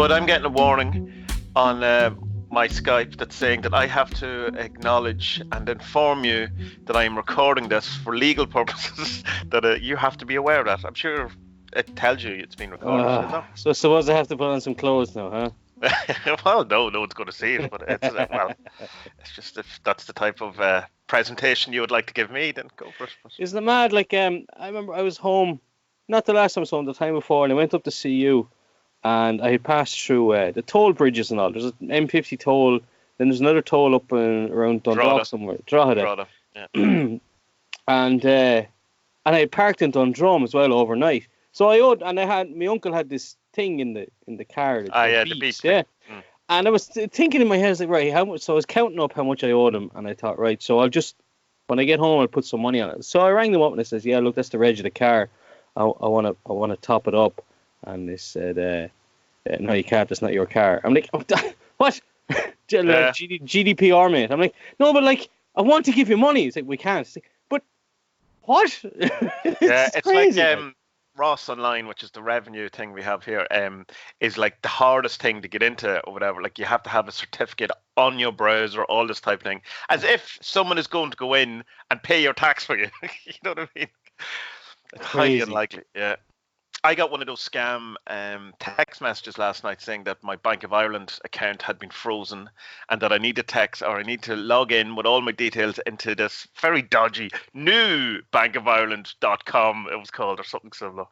Spud, I'm getting a warning on my Skype that's saying that I have to acknowledge and inform you that I am recording this for legal purposes, that you have to be aware of that. I'm sure it tells you it's been recorded. So suppose I have to put on some clothes now, huh? Well, no one's going to see it, but it's just if that's the type of presentation you would like to give me, then go for it. Isn't it mad? Like, I remember I was home, not the last time I was home, the time before, and I went up to see you, and I had passed through the toll bridges and all. There's an M50 toll, then there's another toll up around Dundalk somewhere. Drogheda. Yeah. And I had parked in Dundrum as well overnight. So my uncle had this thing in the car. The beeps. Yeah. Mm. And I was thinking in my head, I was like, right, how much? So I was counting up how much I owed him, and I thought, right, so when I get home, I'll put some money on it. So I rang them up and I says, yeah, look, that's the reg of the car. I want to top it up. And they said, no, you can't. That's not your car. I'm like, what? GDPR, mate. I'm like, no, but like, I want to give you money. It's like, we can't. It's like, but what? It's crazy. Like Ross Online, which is the revenue thing we have here, is like the hardest thing to get into or whatever. Like, you have to have a certificate on your browser, all this type of thing, as if someone is going to go in and pay your tax for you. You know what I mean? It's highly unlikely. Yeah. I got one of those scam text messages last night saying that my Bank of Ireland account had been frozen and that I need to log in with all my details into this very dodgy new bankofireland.com, it was called, or something similar.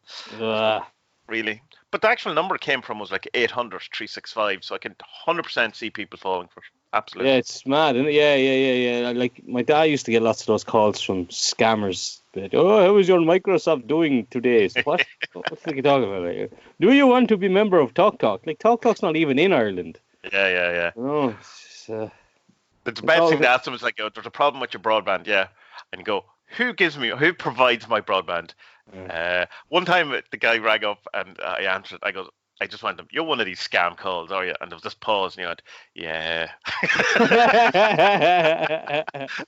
Really? But the actual number it came from was like 800-365, so I can 100% see people falling for it. Absolutely. Yeah, it's mad, isn't it? Yeah. Like, my dad used to get lots of those calls from scammers. But, how is your Microsoft doing today? So what? What's he talking about? Like, do you want to be a member of TalkTalk? Like, TalkTalk's not even in Ireland. Yeah. No, the best thing to ask them is like, there's a problem with your broadband, yeah. And you go, who provides my broadband? One time the guy rang up and I answered. I just went to him, you're one of these scam calls, are you? And there was this pause and he went, yeah.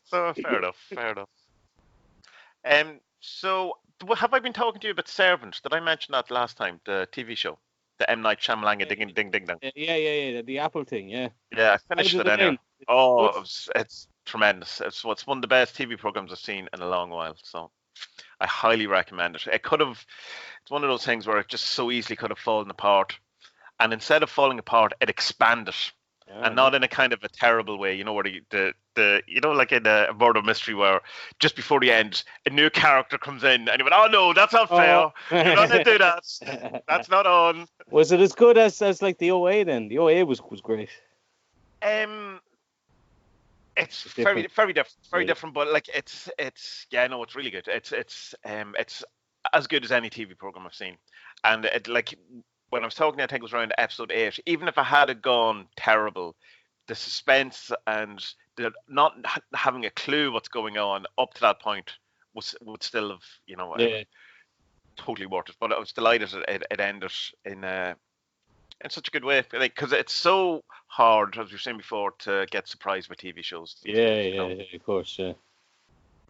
So fair enough. So have I been talking to you about Servant? Did I mention that last time, the TV show? The M. Night Shyamalan ding ding ding. Yeah, the Apple thing, yeah. Yeah, I finished it anyway. Oh, it's tremendous. It's one of the best TV programs I've seen in a long while, so I highly recommend it. It's one of those things where it just so easily could have fallen apart, and instead of falling apart, it expanded, and not in a kind of a terrible way. You know, where like in a murder mystery where just before the end, a new character comes in, and you went, "Oh no, that's not fair. You're not gonna do that. That's not on." Was it as good as like the OA then? The OA was great. It's very different, but like it's really good. It's as good as any TV program I've seen, and it, like when I was talking, I think it was around episode 8. Even if I had gone terrible, the suspense and the not having a clue what's going on up to that point would still have totally worth it. But I was delighted it ended in such a good way, because it's so hard, as we've seen before, to get surprised by TV shows. Yeah, of course, yeah.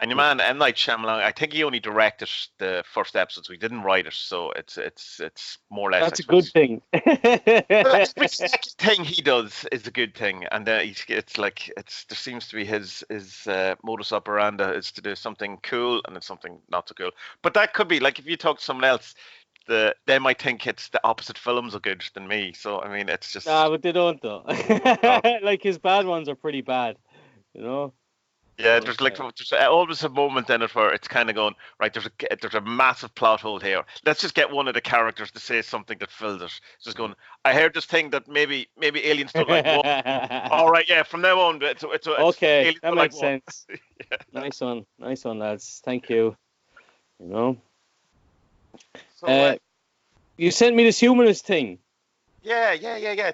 And your man M. Night Shyamalan, I think he only directed the first episode, so he didn't write it. So it's more or less. That's a good thing. Every second thing he does is a good thing, and there seems to be his modus operandi is to do something cool and then something not so cool. But that could be like if you talk to someone else. They might think it's the opposite films are good than me. So, I mean, it's just... Nah, but they don't, though. Like, his bad ones are pretty bad, you know? Yeah, there's always a moment in it where it's kind of going, right, there's a massive plot hole here. Let's just get one of the characters to say something that fills it. It's just going, I heard this thing that maybe aliens don't like one. All right, yeah, from now on, it's okay, that makes sense. Yeah. Nice one, lads. Thank you. You know? So, you sent me this humanist thing. Yeah.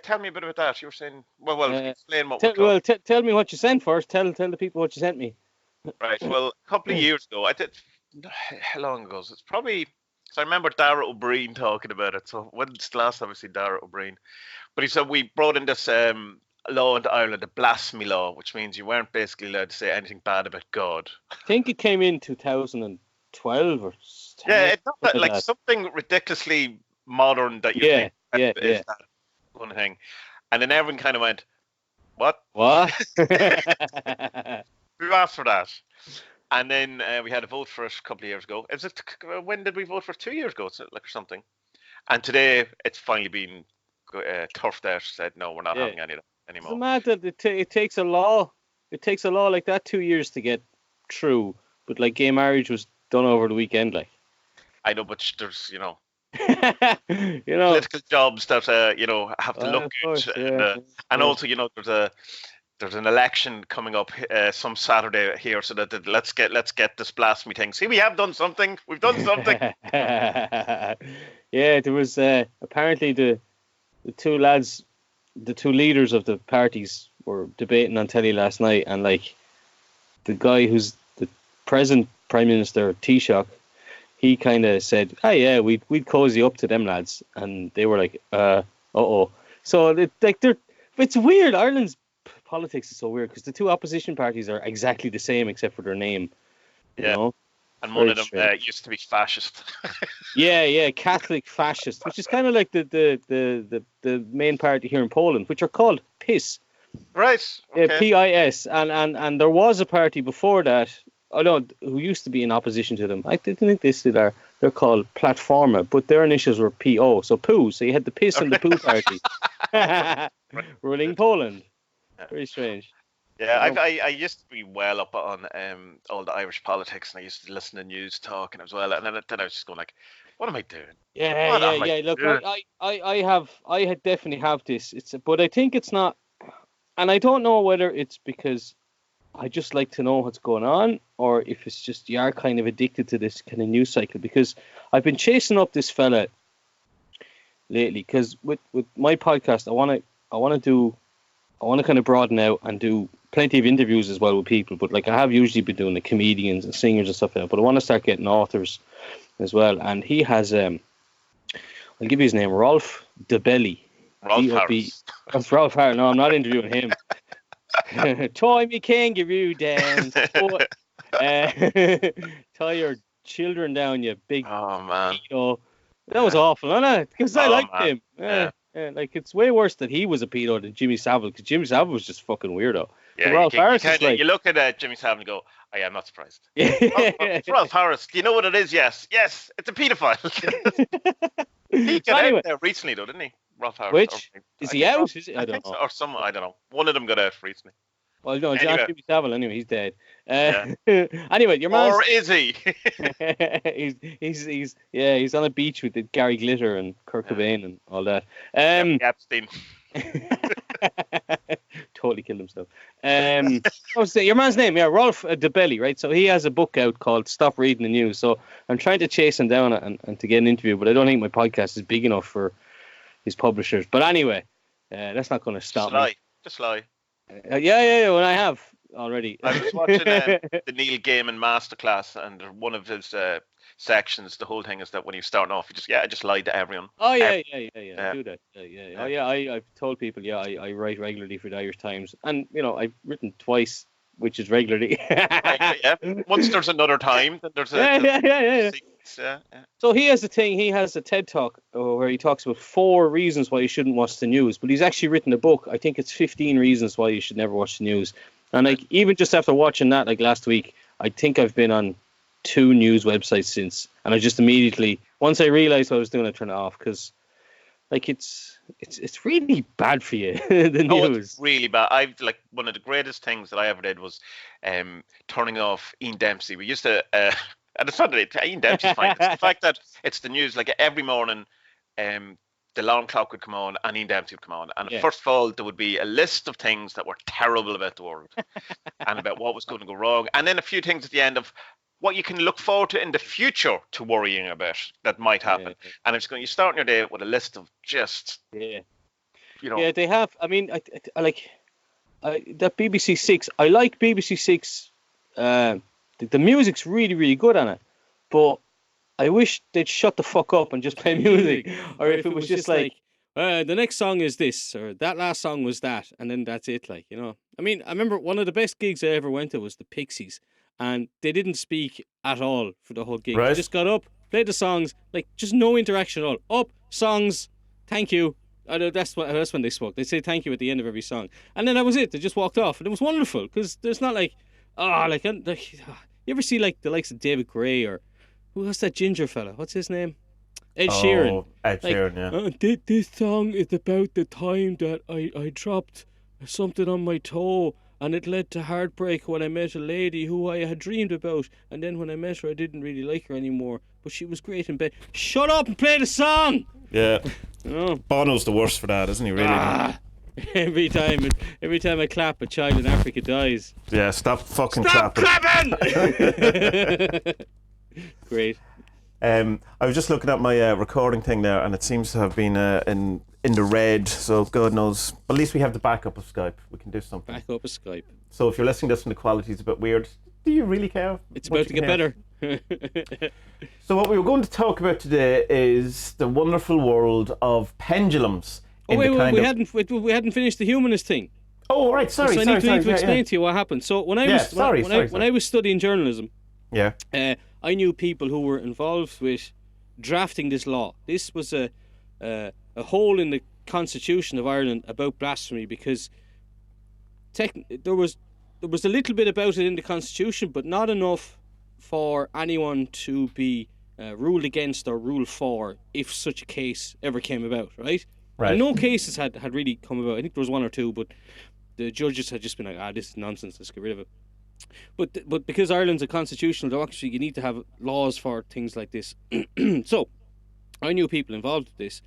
Tell me a bit about that. You were saying, explain what. Tell me what you sent first. Tell the people what you sent me. Right. Well, a couple of years ago, I did. How long ago? It's probably. So I remember Dara O'Brien talking about it. So when's the last time I seen Dara O'Brien? But he said we brought in this law into Ireland, the Blasphemy Law, which means you weren't basically allowed to say anything bad about God. I think it came in 2012 or. Yeah, it's not that, like something ridiculously modern that you think is that. kind of thing. And then everyone kind of went, what? What? Who asked for that? And then we had a vote for it a couple of years ago. When did we vote for it? 2 years ago, or something. And today it's finally been turfed out. Said no, we're not having any of that anymore. It's mad that it takes a law. It takes a law like that 2 years to get through. But like gay marriage was done over the weekend, like. I know, but there's political jobs that have to look good, and also there's an election coming up some Saturday here, so that let's get this blasphemy thing. See, we have done something. We've done something. Yeah, there was apparently the two lads, the two leaders of the parties were debating on telly last night, and like the guy who's the present Prime Minister, Taoiseach, he kind of said, "Oh yeah, we'd cozy up to them lads," and they were like, "uh-oh." So it's weird. Ireland's politics is so weird because the two opposition parties are exactly the same except for their name. You know? And one of them used to be fascist. yeah, Catholic fascist, which is kind of like the main party here in Poland, which are called PiS. Right. Okay. PIS, and there was a party before that. Who used to be in opposition to them. I think they still are. They're called Platforma, but their initials were PO, so Poo. So you had the PiS and the Poo party ruling Poland. Very strange. Yeah, I used to be well up on all the Irish politics, and I used to listen to news talking as well. And then I was just going like, "What am I doing?" Yeah. Look, I definitely have this. But I think it's not, and I don't know whether it's because I just like to know what's going on, or if it's just you are kind of addicted to this kind of news cycle. Because I've been chasing up this fella lately. Because with my podcast, I want to kind of broaden out and do plenty of interviews as well with people. But like I have usually been doing the comedians and singers and stuff like that. But I want to start getting authors as well. And he has I'll give you his name, Rolf DeBelly. That's Rolf Harris. No, I'm not interviewing him. Tommie kangaroo down. Tie your children down, you big. Oh man. That was awful, wasn't it? Because I liked man. him. Yeah, like it's way worse that he was a pedo than Jimmy Savile, because Jimmy Savile was just fucking weirdo. Yeah, you look at Jimmy Savile and go, "I am not surprised." It's Rolf Harris. Do you know what it is? Yes, it's a paedophile. He got out there recently, though, didn't he? Rolf Harris. Which is he out? I don't know. I don't know. One of them got out recently. Well, no, anyway. Jimmy Savile. Anyway, he's dead. Anyway, your man. Or is he? he's on a beach with Gary Glitter and Kurt Cobain and all that. Epstein. Totally killed himself. Your man's name, Rolf DeBelly, right? So he has a book out called "Stop Reading the News." So I'm trying to chase him down and to get an interview, but I don't think my podcast is big enough for his publishers. But anyway, that's not going to stop me. Just lie. Yeah. Well, I have already. I was watching the Neil Gaiman masterclass, and one of his sections, the whole thing is that when you're starting off, I just lied to everyone. Oh yeah. Do that. Yeah. Oh yeah. I've told people. Yeah, I write regularly for the Irish Times, and I've written twice, which is regularly. Once there's another time, then there's yeah. So he has he has a TED Talk where he talks about 4 reasons why you shouldn't watch the news, but he's actually written a book. I think it's 15 reasons why you should never watch the news. And like even just after watching that, like last week, I think I've been on 2 news websites since, and I just immediately, once I realized what I was doing, I turned it off, because like it's really bad for you. The news. It's really bad. I've like one of the greatest things that I ever did was turning off Ian Dempsey. We used to and it's not that Ian Dempsey's fine. It's the fact that it's the news. Like every morning, the alarm clock would come on and Ian Dempsey would come on. And first of all, there would be a list of things that were terrible about the world and about what was going to go wrong. And then a few things at the end of what you can look forward to in the future to worrying about that might happen. Yeah. And it's going, you're starting your day with a list of just, Yeah, they have. I mean, I like that BBC Six. I like BBC Six. The music's really, really good on it, but I wish they'd shut the fuck up and just play music. Or if it was just like, the next song is this, or that last song was that, and then that's it. Like, I mean, I remember one of the best gigs I ever went to was the Pixies, and they didn't speak at all for the whole gig. Right. They just got up, played the songs, like just no interaction at all. Up, songs, thank you, I know that's when they spoke. They say thank you at the end of every song, and then that was it. They just walked off, and it was wonderful because there's not like you ever see like the likes of David Gray or who was that ginger fella? What's his name? Ed Sheeran. Oh, Ed Sheeran, yeah. This song is about the time that I dropped something on my toe and it led to heartbreak when I met a lady who I had dreamed about, and then when I met her I didn't really like her anymore, but she was great in bed. Shut up and play the song! Yeah. Oh. Bono's the worst for that, isn't he, really? Every time I clap, a child in Africa dies. Yeah, stop fucking Stop clapping. Great. I was just looking at my recording thing there, and it seems to have been in the red, so God knows. But at least we have the backup of Skype. We can do something. Backup of Skype. So if you're listening to this and the quality's a bit weird, do you really care? It's about to get better. So what we were going to talk about today is the wonderful world of pendulums. Oh wait, we hadn't finished the humanist thing. Oh right, sorry. So I need to explain to you what happened. So when I was studying journalism, I knew people who were involved with drafting this law. This was a hole in the Constitution of Ireland about blasphemy, because there was a little bit about it in the Constitution, but not enough for anyone to be ruled against or ruled for if such a case ever came about, right? And no cases had really come about. I think there was one or two, but the judges had just been like, this is nonsense, let's get rid of it. But because Ireland's a constitutional democracy, you need to have laws for things like this. So I knew people involved with this,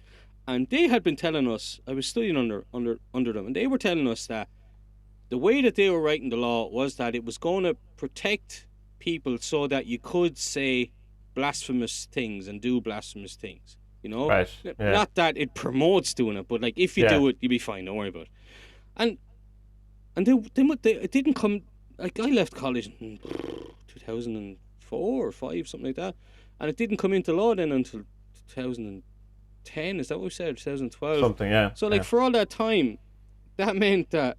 and they had been telling us, I was studying under them, and they were telling us that the way that they were writing the law was that it was going to protect people so that you could say blasphemous things and do blasphemous things, you know? Right. Yeah. Not that it promotes doing it, but like if you do it, you'll be fine, don't worry about it. And it didn't come, like I left college in 2004 or 5, something like that, and it didn't come into law then until 2010, is that what we said? 2012? Something, yeah. So like for all that time, that meant that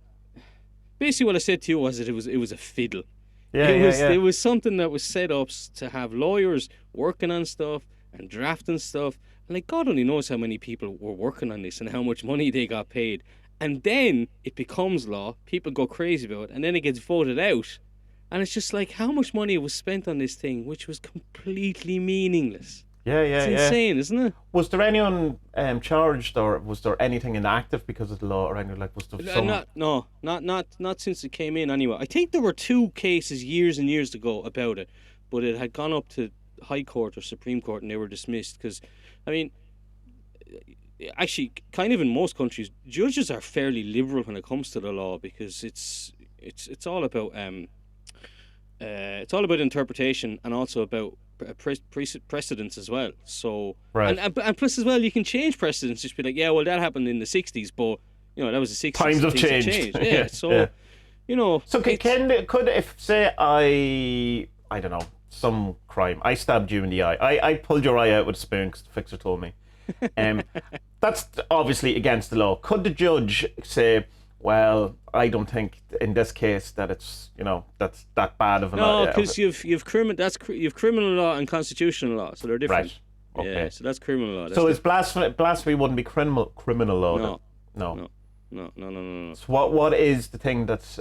basically what I said to you was that it was a fiddle. It was something that was set up to have lawyers working on stuff and drafting stuff, and like God only knows how many people were working on this and how much money they got paid. And then it becomes law, people go crazy about it, and then it gets voted out, and it's just like how much money was spent on this thing, which was completely meaningless. It's insane, isn't it? Was there anyone charged, or was there anything inactive because of the law, or anything like? Was there some... Not since it came in anyway. I think there were 2 cases years and years ago about it, but it had gone up to High Court or Supreme Court, and they were dismissed because, I mean, actually, kind of in most countries, judges are fairly liberal when it comes to the law, because it's all about interpretation and also about precedents as well. So and plus as well, you can change precedents. Just be like, yeah, well, that happened in the 60s, but you know that was the 60s. Times have changed. Yeah. So you know. So could if say I don't know, some crime, I stabbed you in the eye. I pulled your eye out with a spoon because the fixer told me. That's obviously against the law. Could the judge say, well, I don't think in this case that it's, you know, that's that bad of a law? No, because you've criminal law and constitutional law, so they're different. Right. Okay. Yeah, so that's criminal law. So is blasphemy wouldn't be criminal law? No. So what is the thing that's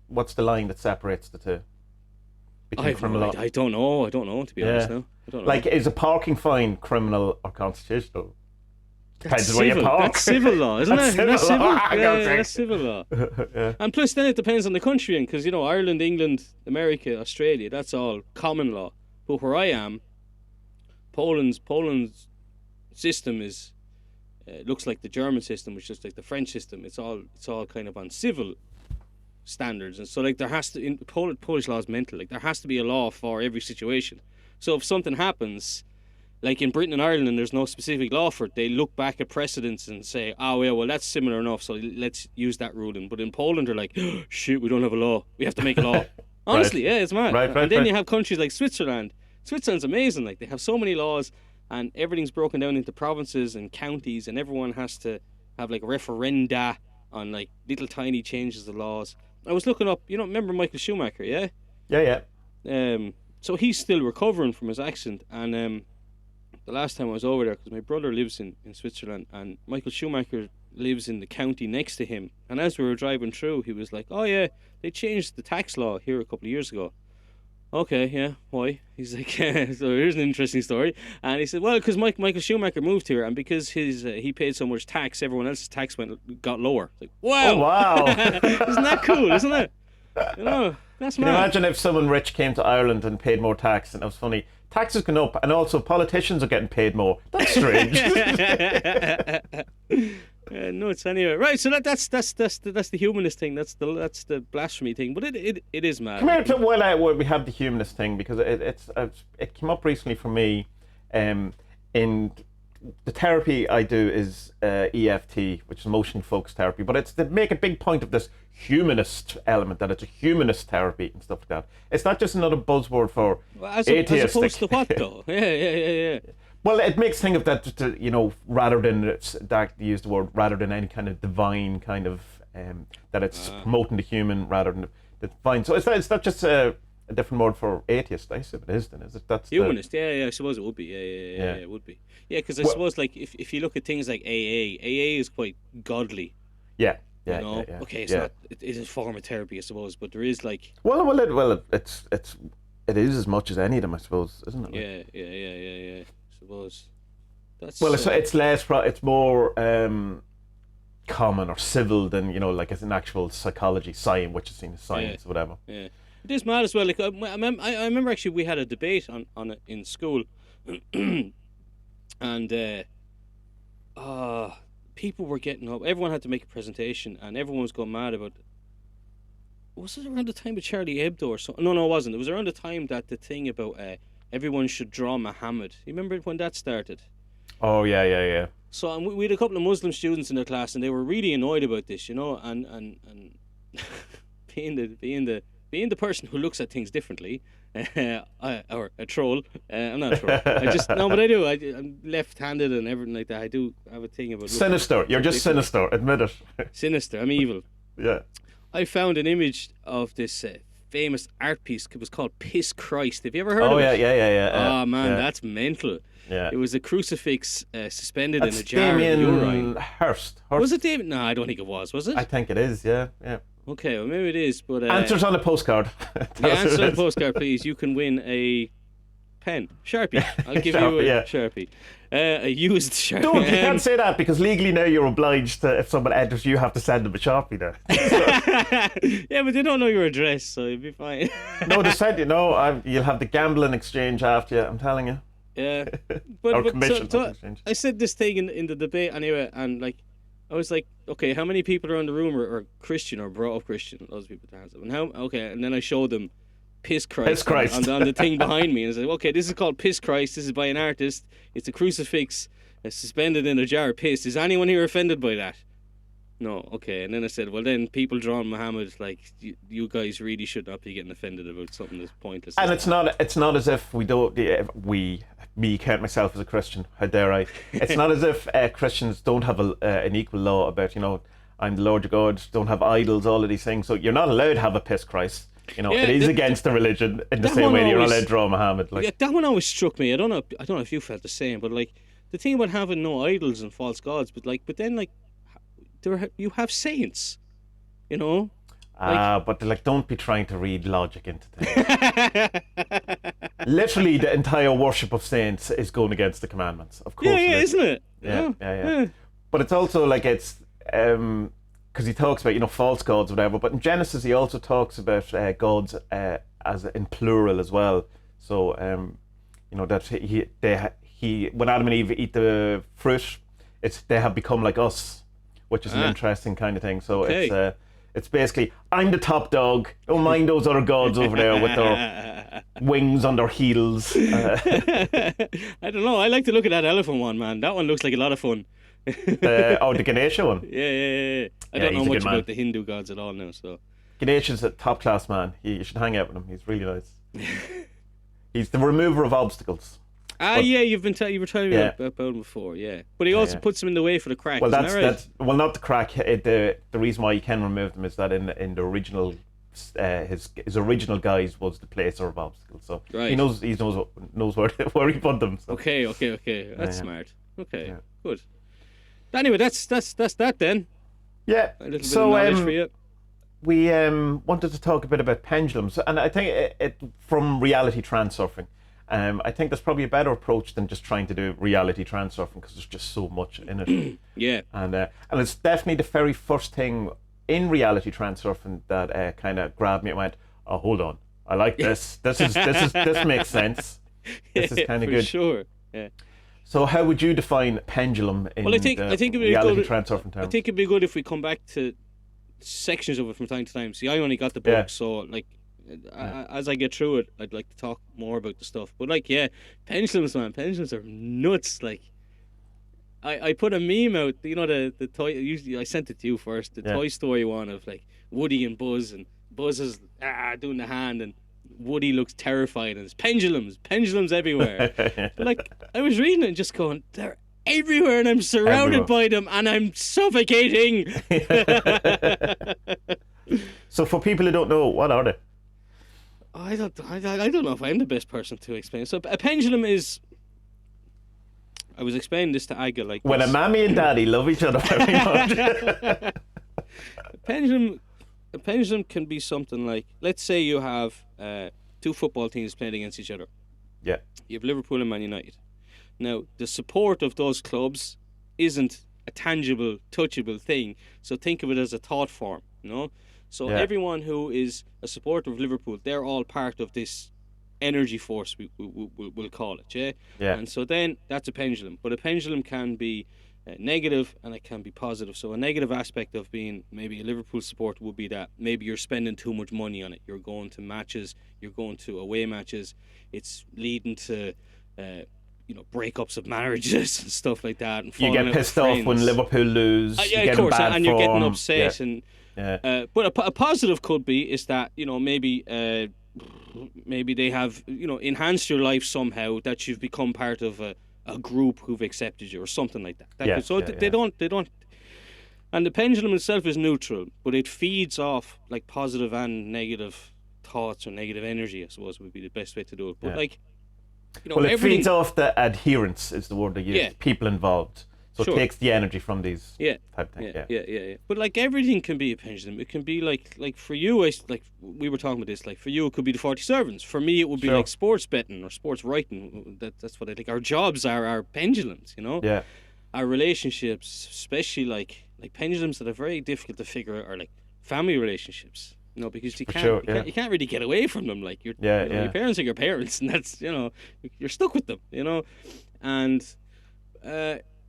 what's the line that separates the two? I don't know, to be honest now. I don't know. Like, is a parking fine criminal or constitutional? Depends on where you park. That's civil law, isn't it? That's civil. That's civil law. Yeah. And plus, then it depends on the country, because you know Ireland, England, America, Australia, that's all common law. But where I am, Poland's system is looks like the German system, which is like the French system. It's all kind of on civil standards, and so like there has to in Polish law is mental. Like there has to be a law for every situation. So if something happens, like in Britain and Ireland, and there's no specific law for it, they look back at precedents and say, oh yeah, well that's similar enough, so let's use that ruling. But in Poland, they're like, oh, shit, we don't have a law. We have to make a law. Honestly, yeah, it's mad. Right, and then you have countries like Switzerland. Switzerland's amazing. Like they have so many laws, and everything's broken down into provinces and counties, and everyone has to have like referenda on like little tiny changes of laws. I was looking up, remember Michael Schumacher, yeah? Yeah. So he's still recovering from his accident, and the last time I was over there, because my brother lives in Switzerland, and Michael Schumacher lives in the county next to him. And as we were driving through, he was like, "Oh yeah, they changed the tax law here a couple of years ago." Okay, yeah, why? He's like, so here's an interesting story. And he said, well, because Michael Schumacher moved here, and because he paid so much tax, everyone else's tax got lower. It's like, wow! Oh, wow! Isn't that cool? Isn't it? You know, that's Can you imagine if someone rich came to Ireland and paid more tax? And it was funny. Taxes going up, and also politicians are getting paid more. That's strange. Nuts anyway. Right, so that's the humanist thing. That's the blasphemy thing. But it is mad. Come here to while we have the humanist thing, because it came up recently for me. In the therapy I do is EFT, which is emotion focused therapy, but it's to make a big point of this humanist element, that it's a humanist therapy and stuff like that. It's not just another buzzword for atheistic. As opposed to what though? Yeah. Well, it makes think of that, rather than that you use the word, rather than any kind of divine kind of that it's promoting the human rather than the divine. So it's not just a different word for atheist. I assume it is. Then is it? That's humanist. Yeah. I suppose it would be. Yeah. It would be. Yeah, because I suppose like if you look at things like AA is quite godly. Yeah. Yeah. Okay, it's not. It is a form of therapy, I suppose, but there is like. It is as much as any of them, I suppose, isn't it? Yeah. Suppose. That's, it's less. It's more common or civil than like as an actual psychology science, which is seen as science or whatever. Yeah, it is mad as well. Like I remember actually we had a debate on it in school, and people were getting up. Everyone had to make a presentation, and everyone was going mad about. Was it around the time of Charlie Hebdo or something? No, it wasn't. It was around the time that the thing about everyone should draw Muhammad. You remember when that started? Oh yeah. So we had a couple of Muslim students in the class, and they were really annoyed about this, and being the person who looks at things differently, or a troll. I'm not a troll. But I do. I'm left-handed and everything like that. I do have a thing about sinister. You're just sinister. Admit it. Sinister. I'm evil. Yeah. I found an image of this famous art piece. It was called Piss Christ. Have you ever heard of it? Oh yeah. Oh man, that's mental. Yeah. It was a crucifix suspended in a jar of urine. Hurst. Was it Damien? No, I don't think it was it? I think it is, yeah. Okay, well maybe it is, but... answers on a postcard. Answers on a postcard, please. You can win a pen. Sharpie. I'll give you a Sharpie. A used Sharpie. Don't, you can't say that, because legally now you're obliged to, if someone enters, you have to send them a Sharpie now. Yeah, but they don't know your address, so you'll be fine. No, they said, you'll have the gambling exchange after you, I'm telling you. Yeah. Commission exchange. I said this thing in the debate anyway, and like, I was like, okay, how many people around the room are Christian or brought up Christian? Those people to hands up. And then I showed them Piss Christ. On the thing behind me, and I said, okay, this is called Piss Christ. This is by an artist. It's a crucifix suspended in a jar of piss. Is anyone here offended by that? No. Okay. And then I said, well, then people drawing Muhammad, like you guys really should not be getting offended about something that's pointless. And it's not as if me count myself as a Christian. How dare I? It's not as if Christians don't have an equal law about I'm the Lord your God. Don't have idols. All of these things. So you're not allowed to have a piss Christ. It is against the religion in the same way that you're not allowed to draw Muhammad. Like. Yeah, that one always struck me. I don't know if you felt the same, but like the thing about having no idols and false gods, but then you have saints, But don't be trying to read logic into things. Literally, the entire worship of saints is going against the commandments. Of course, isn't it? Yeah. But it's also like it's because he talks about false gods, or whatever. But in Genesis, he also talks about gods as in plural as well. So that he when Adam and Eve eat the fruit, they have become like us, which is an interesting kind of thing. So it's basically, I'm the top dog. Don't mind those other gods over there with their wings on their heels. I don't know. I like to look at that elephant one, man. That one looks like a lot of fun. The Ganesha one? Yeah. I don't know much about the Hindu gods at all now, so... Ganesha's a top-class man. You should hang out with him. He's really nice. He's the remover of obstacles. You were telling me about him before, yeah. But he also puts them in the way for the crack. Well, that's well, not the crack. The reason why you can remove them is that in the original his original guise was the placer of obstacles. So Right. he knows where he put them. So. Okay. That's Yeah. smart. Okay, Yeah. good. Anyway, that's that then. Yeah. A little bit So of knowledge for you. we wanted to talk a bit about pendulums, and I think it from reality transurfing. I think that's probably a better approach than just trying to do reality transurfing because there's just so much in it. Yeah. And it's definitely the very first thing in reality transurfing that kind of grabbed me and went, "Oh, hold on, I like this. This makes sense. This is kind of good." Sure. Yeah. So, how would you define pendulum in I think it'd be reality good. transurfing terms? I think it'd be good if we come back to sections of it from time to time. See, I only got the book, Yeah. so like, as I get through it, I'd like to talk more about the stuff. But like, yeah, pendulums, man, pendulums are nuts. Like, I put a meme out. You know the toy. Usually, I sent it to you first. The Yeah. Toy Story one of like Woody and Buzz, and Buzz is doing the hand, and Woody looks terrified, and there's pendulums everywhere. But like, I was reading it and just going, they're everywhere, and I'm surrounded by them, and I'm suffocating. So, for people who don't know, what are they? I don't know if I'm the best person to explain. So a pendulum is. I was explaining this to Aga like When this. a mammy and daddy love each other very much. A pendulum can be something like, let's say you have two football teams playing against each other. Yeah. You have Liverpool and Man United. Now, the support of those clubs isn't a tangible, touchable thing. So think of it as a thought form, you know? So Yeah. everyone who is a supporter of Liverpool, they're all part of this energy force, we'll call it, yeah? Yeah. And so then that's a pendulum. But a pendulum can be negative and it can be positive. So a negative aspect of being maybe a Liverpool supporter would be that maybe you're spending too much money on it. You're going to matches, you're going to away matches. It's leading to breakups of marriages and stuff like that. And You get pissed off when Liverpool lose. Yeah, you of get in course, bad and you're getting form. upset. Yeah. And Yeah. but a positive could be is that maybe they have enhanced your life somehow, that you've become part of a group who've accepted you or something like that. Yes, So yeah, they don't. And the pendulum itself is neutral, but it feeds off like positive and negative thoughts or negative energy, I suppose would be the best way to do it. But Yeah. well, it feeds off the adherence is the word they use. Yeah. People involved. So Sure. it takes the energy from these type things. Yeah. But like everything can be a pendulum. It can be like for you, like we were talking about this. Like for you, it could be the 47s. For me, it would be Sure. like sports betting or sports writing. That's what I think. Our jobs are our pendulums. Yeah. Our relationships, especially like pendulums that are very difficult to figure out, are like family relationships. Because you can't really get away from them. Like your parents are your parents, and that's you're stuck with them. And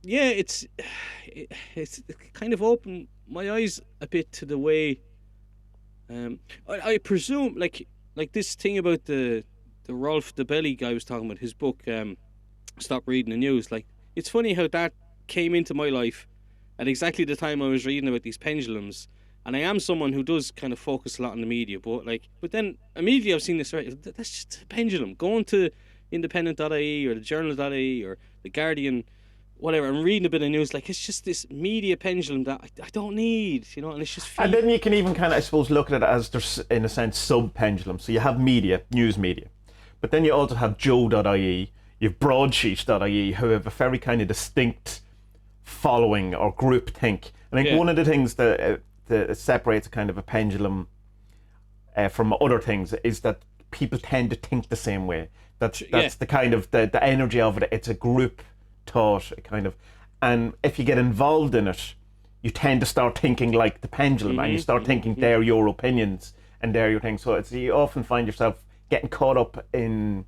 it's kind of opened my eyes a bit to the way. I presume like this thing about the Rolf the Belly guy was talking about, his book. Stop reading the news. Like, it's funny how that came into my life at exactly the time I was reading about these pendulums. And I am someone who does kind of focus a lot on the media, but then immediately I've seen this, right, that's just a pendulum. Going to independent.ie or the journal.ie or the Guardian, whatever, and reading a bit of news, like, it's just this media pendulum that I don't need, and it's just... And then you can even kind of, I suppose, look at it as there's, in a sense, sub-pendulums. So you have media, news media. But then you also have Joe.ie, you have Broadsheet.ie, who have a very kind of distinct following or group think. I think one of the things that separates a kind of a pendulum from other things is that people tend to think the same way. That's the kind of the energy of it. It's a group thought, kind of, and if you get involved in it, you tend to start thinking like the pendulum, and you start thinking they're your opinions and they're your things. So you often find yourself getting caught up in,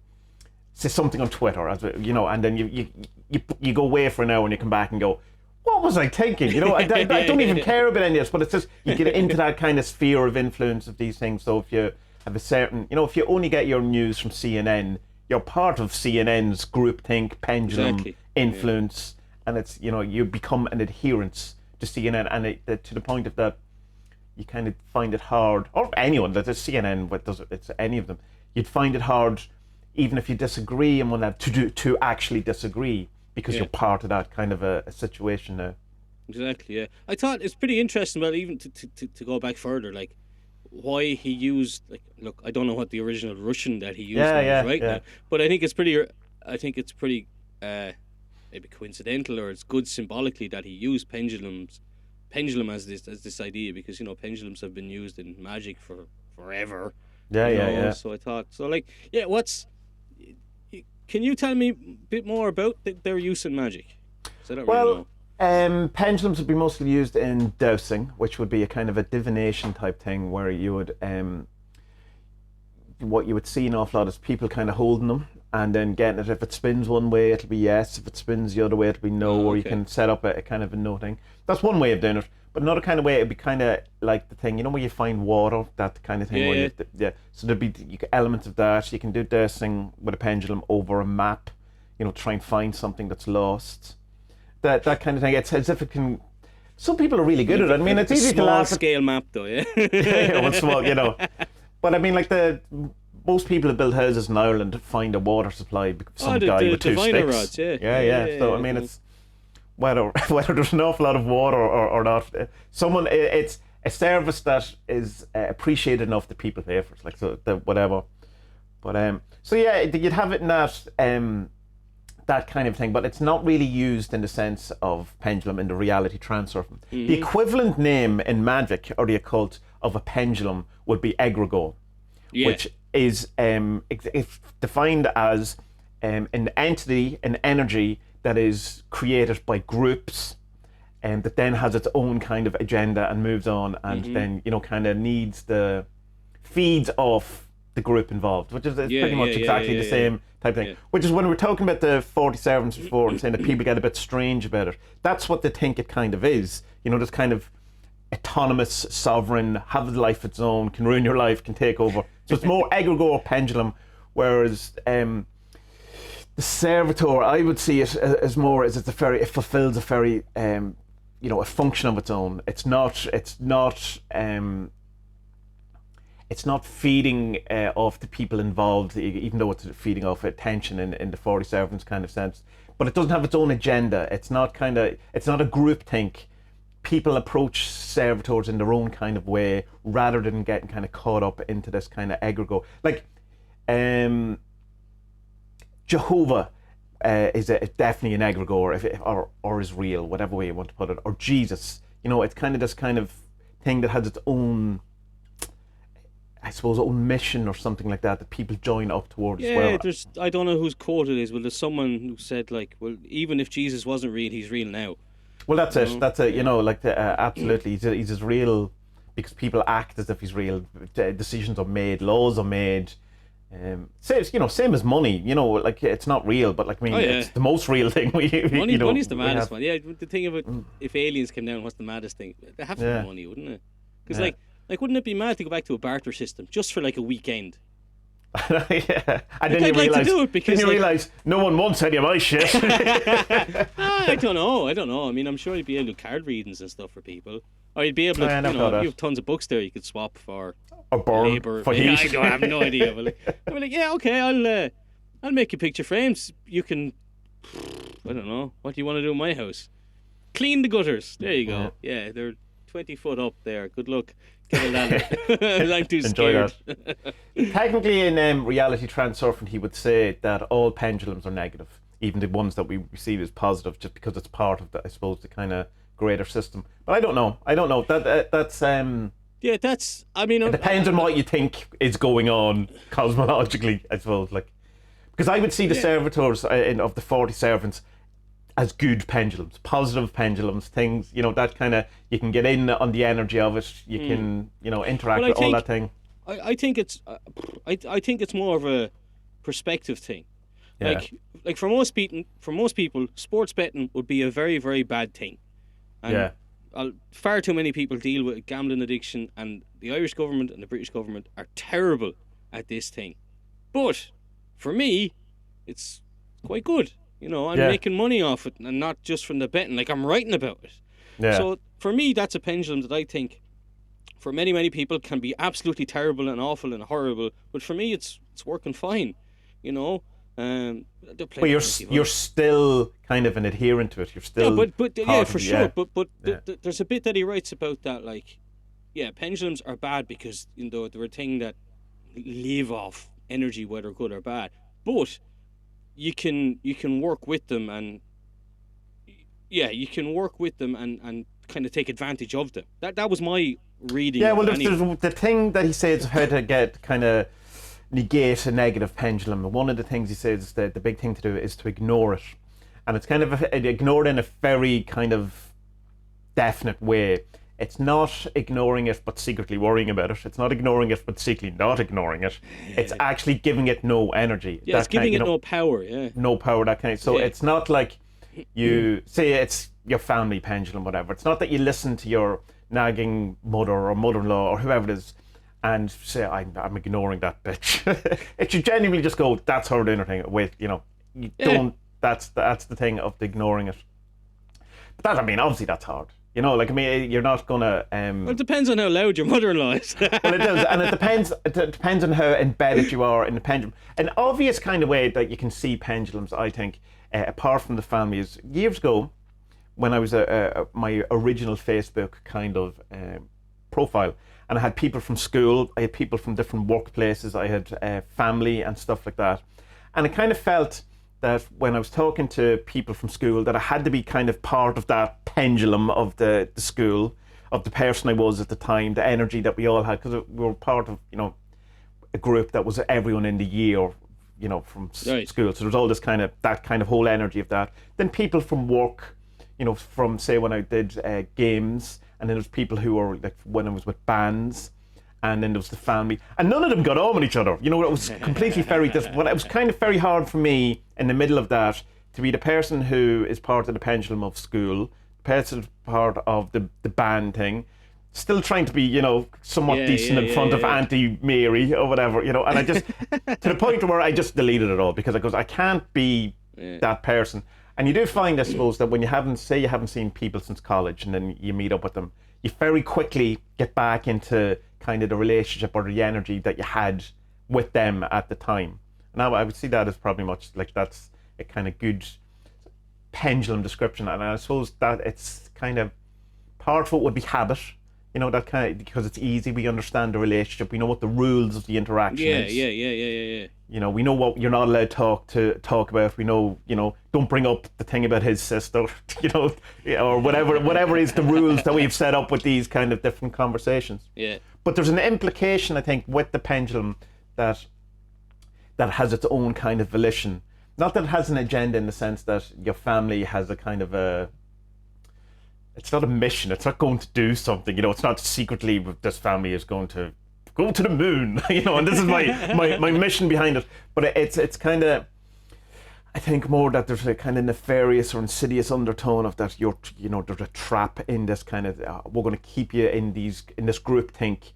say, something on Twitter, and then you go away for an hour and you come back and go, what was I thinking? I don't even care about any of this, but it's just you get into that kind of sphere of influence of these things. So if you have a certain, if you only get your news from CNN, you're part of CNN's groupthink pendulum influence, and it's you become an adherence to CNN, and to the point of that you kind of find it hard, or anyone that is CNN, what does it's any of them, you'd find it hard, even if you disagree and want to actually disagree. Because you're part of that kind of a situation now. Exactly, yeah. I thought it's pretty interesting, well, even to go back further, like, why he used, like, look, I don't know what the original Russian that he used now, but I think it's pretty maybe coincidental, or it's good symbolically that he used pendulum as this idea, because pendulums have been used in magic for forever. So I thought, can you tell me a bit more about their use in magic? I don't really know. Pendulums would be mostly used in dowsing, which would be a kind of a divination type thing, where you would what you would see an awful lot is people kind of holding them and then getting it. If it spins one way, it'll be yes. If it spins the other way, it'll be no. Or you can set up a kind of a no thing. That's one way of doing it. But another kind of way, it'd be kind of like the thing, where you find water, that kind of thing. So there'd be elements of that. You can do dowsing with a pendulum over a map, try and find something that's lost. That kind of thing. It's as if it can. Some people are really good at it. I mean, it's easy to laugh. Small scale map, though, yeah. Well, small, But I mean, like most people who build houses in Ireland find a water supply. Some guy with two sticks. Rods, yeah. So I mean, it's whether there's an awful lot of water or not. It's a service that is appreciated enough that people pay for it. Like whatever. But you'd have it in that kind of thing, but it's not really used in the sense of pendulum in the reality transurfing. Mm-hmm. The equivalent name in magic or the occult of a pendulum would be egregore, which is it's defined as an entity, an energy that is created by groups, and that then has its own kind of agenda and moves on, and then kind of feeds off the group involved, which is pretty much exactly the same type thing. Which is when we were talking about the 40 servants before and saying that people get a bit strange about it. That's what they think it kind of is. This kind of autonomous, sovereign, have a life of its own, can ruin your life, can take over. So it's more egregore pendulum, whereas the servitor, I would see it as more as it fulfills a very a function of its own. It's not feeding off the people involved, even though it's feeding off attention in the 40 servants kind of sense. But it doesn't have its own agenda. It's not a group think. People approach servitors in their own kind of way rather than getting kind of caught up into this kind of egregore. Like Jehovah is definitely an egregore, or is real, whatever way you want to put it. Or Jesus, it's kind of this kind of thing that has its own, I suppose, own mission or something like that people join up towards as well. I don't know whose quote it is, but there's someone who said, like, well, even if Jesus wasn't real, he's real now. Well, that's it. That's it. Absolutely, he's as real because people act as if he's real. Decisions are made, laws are made. Same as money. Like it's not real, but it's the most real thing. Money's the maddest one. Yeah, the thing about if aliens came down, what's the maddest thing? They have to be money, wouldn't it? Because like, wouldn't it be mad to go back to a barter system just for like a weekend? And then you realise no one wants any of my shit. I don't know. I mean, I'm sure you'd be able to do card readings and stuff for people, or you'd be able to. You have tons of books there you could swap for or burn labor. For heat. I have no idea. But I'm like, okay, I'll make you picture frames. You can. I don't know. What do you want to do in my house? Clean the gutters. There you go. Yeah, they're 20 foot up there. Good luck. Get a ladder. I'm too scared. Enjoy that. Technically, in reality transurfing, he would say that all pendulums are negative, even the ones that we receive as positive, just because it's part of the, I suppose, the kind of greater system. But I don't know. That's yeah, that's. I mean, it depends on what you think is going on cosmologically, I suppose. Like, because I would see the servitors of the 40 servants as good pendulums, positive pendulums, things, that kind of, you can get in on the energy of it, you can, interact with all that thing. I think it's more of a perspective thing. Yeah. Like for most people, sports betting would be a very, very bad thing. And far too many people deal with gambling addiction, and the Irish government and the British government are terrible at this thing. But for me, it's quite good. I'm making money off it, and not just from the betting. Like, I'm writing about it. Yeah. So for me, that's a pendulum that I think, for many, many people, can be absolutely terrible and awful and horrible. But for me, it's working fine. But you're still kind of an adherent to it. You're still sure. But there's a bit that he writes about that, like, pendulums are bad because they're a thing that live off energy, whether good or bad. But you can work with them and kind of take advantage of them. That was my reading. Yeah, well, of it anyway. there's the thing that he says how to get kind of negate a negative pendulum. One of the things he says is that the big thing to do is to ignore it, and it's kind of ignored in a very kind of definite way. It's not ignoring it but secretly worrying about it. It's not ignoring it but secretly not ignoring it. It's actually giving it no energy. Yeah, it's giving it no power. Yeah, no power. That kind of. So it's not like you say it's your family pendulum, whatever. It's not that you listen to your nagging mother or mother-in-law or whoever it is and say I'm ignoring that bitch. It should genuinely just go, that's her doing her thing. Wait, you don't. That's the thing of ignoring it. But obviously that's hard. You're not gonna. Well, it depends on how loud your mother-in-law is. Well, it does, and it depends on how embedded you are in the pendulum. An obvious kind of way that you can see pendulums, I think, apart from the family, is years ago when I was my original Facebook kind of profile, and I had people from school, I had people from different workplaces, I had family and stuff like that, and I kind of felt that when I was talking to people from school that I had to be kind of part of that pendulum of the school, of the person I was at the time, the energy that we all had, because we were part of, a group that was everyone in the year, from school. So there was all this kind of whole energy of that. Then people from work, from say when I did games, and then there was people who were like when I was with bands, and then there was the family, and none of them got on with each other. It was completely but it was kind of very hard for me in the middle of that to be the person who is part of the pendulum of school, the person part of the band thing, still trying to be, somewhat decent in front of Auntie Mary or whatever, and I just, to the point where I just deleted it all because I can't be that person. And you do find, I suppose, that when you haven't seen people since college and then you meet up with them, you very quickly get back into kind of the relationship or the energy that you had with them at the time. And I would see that as probably much like that's a kind of good pendulum description. And I suppose that it's kind of part of it would be habit, that kind of, because it's easy, we understand the relationship, we know what the rules of the interaction is. Yeah. We know what you're not allowed to talk about. We know, don't bring up the thing about his sister, or whatever is the rules that we've set up with these kind of different conversations. Yeah. But there's an implication, I think, with the pendulum that has its own kind of volition. Not that it has an agenda in the sense that your family has a kind of it's not a mission. It's not going to do something. It's not secretly this family is going to go to the moon. And this is my mission behind it. But it's kind of, I think more that there's a kind of nefarious or insidious undertone of that there's a trap in this kind of we're going to keep you in this group think,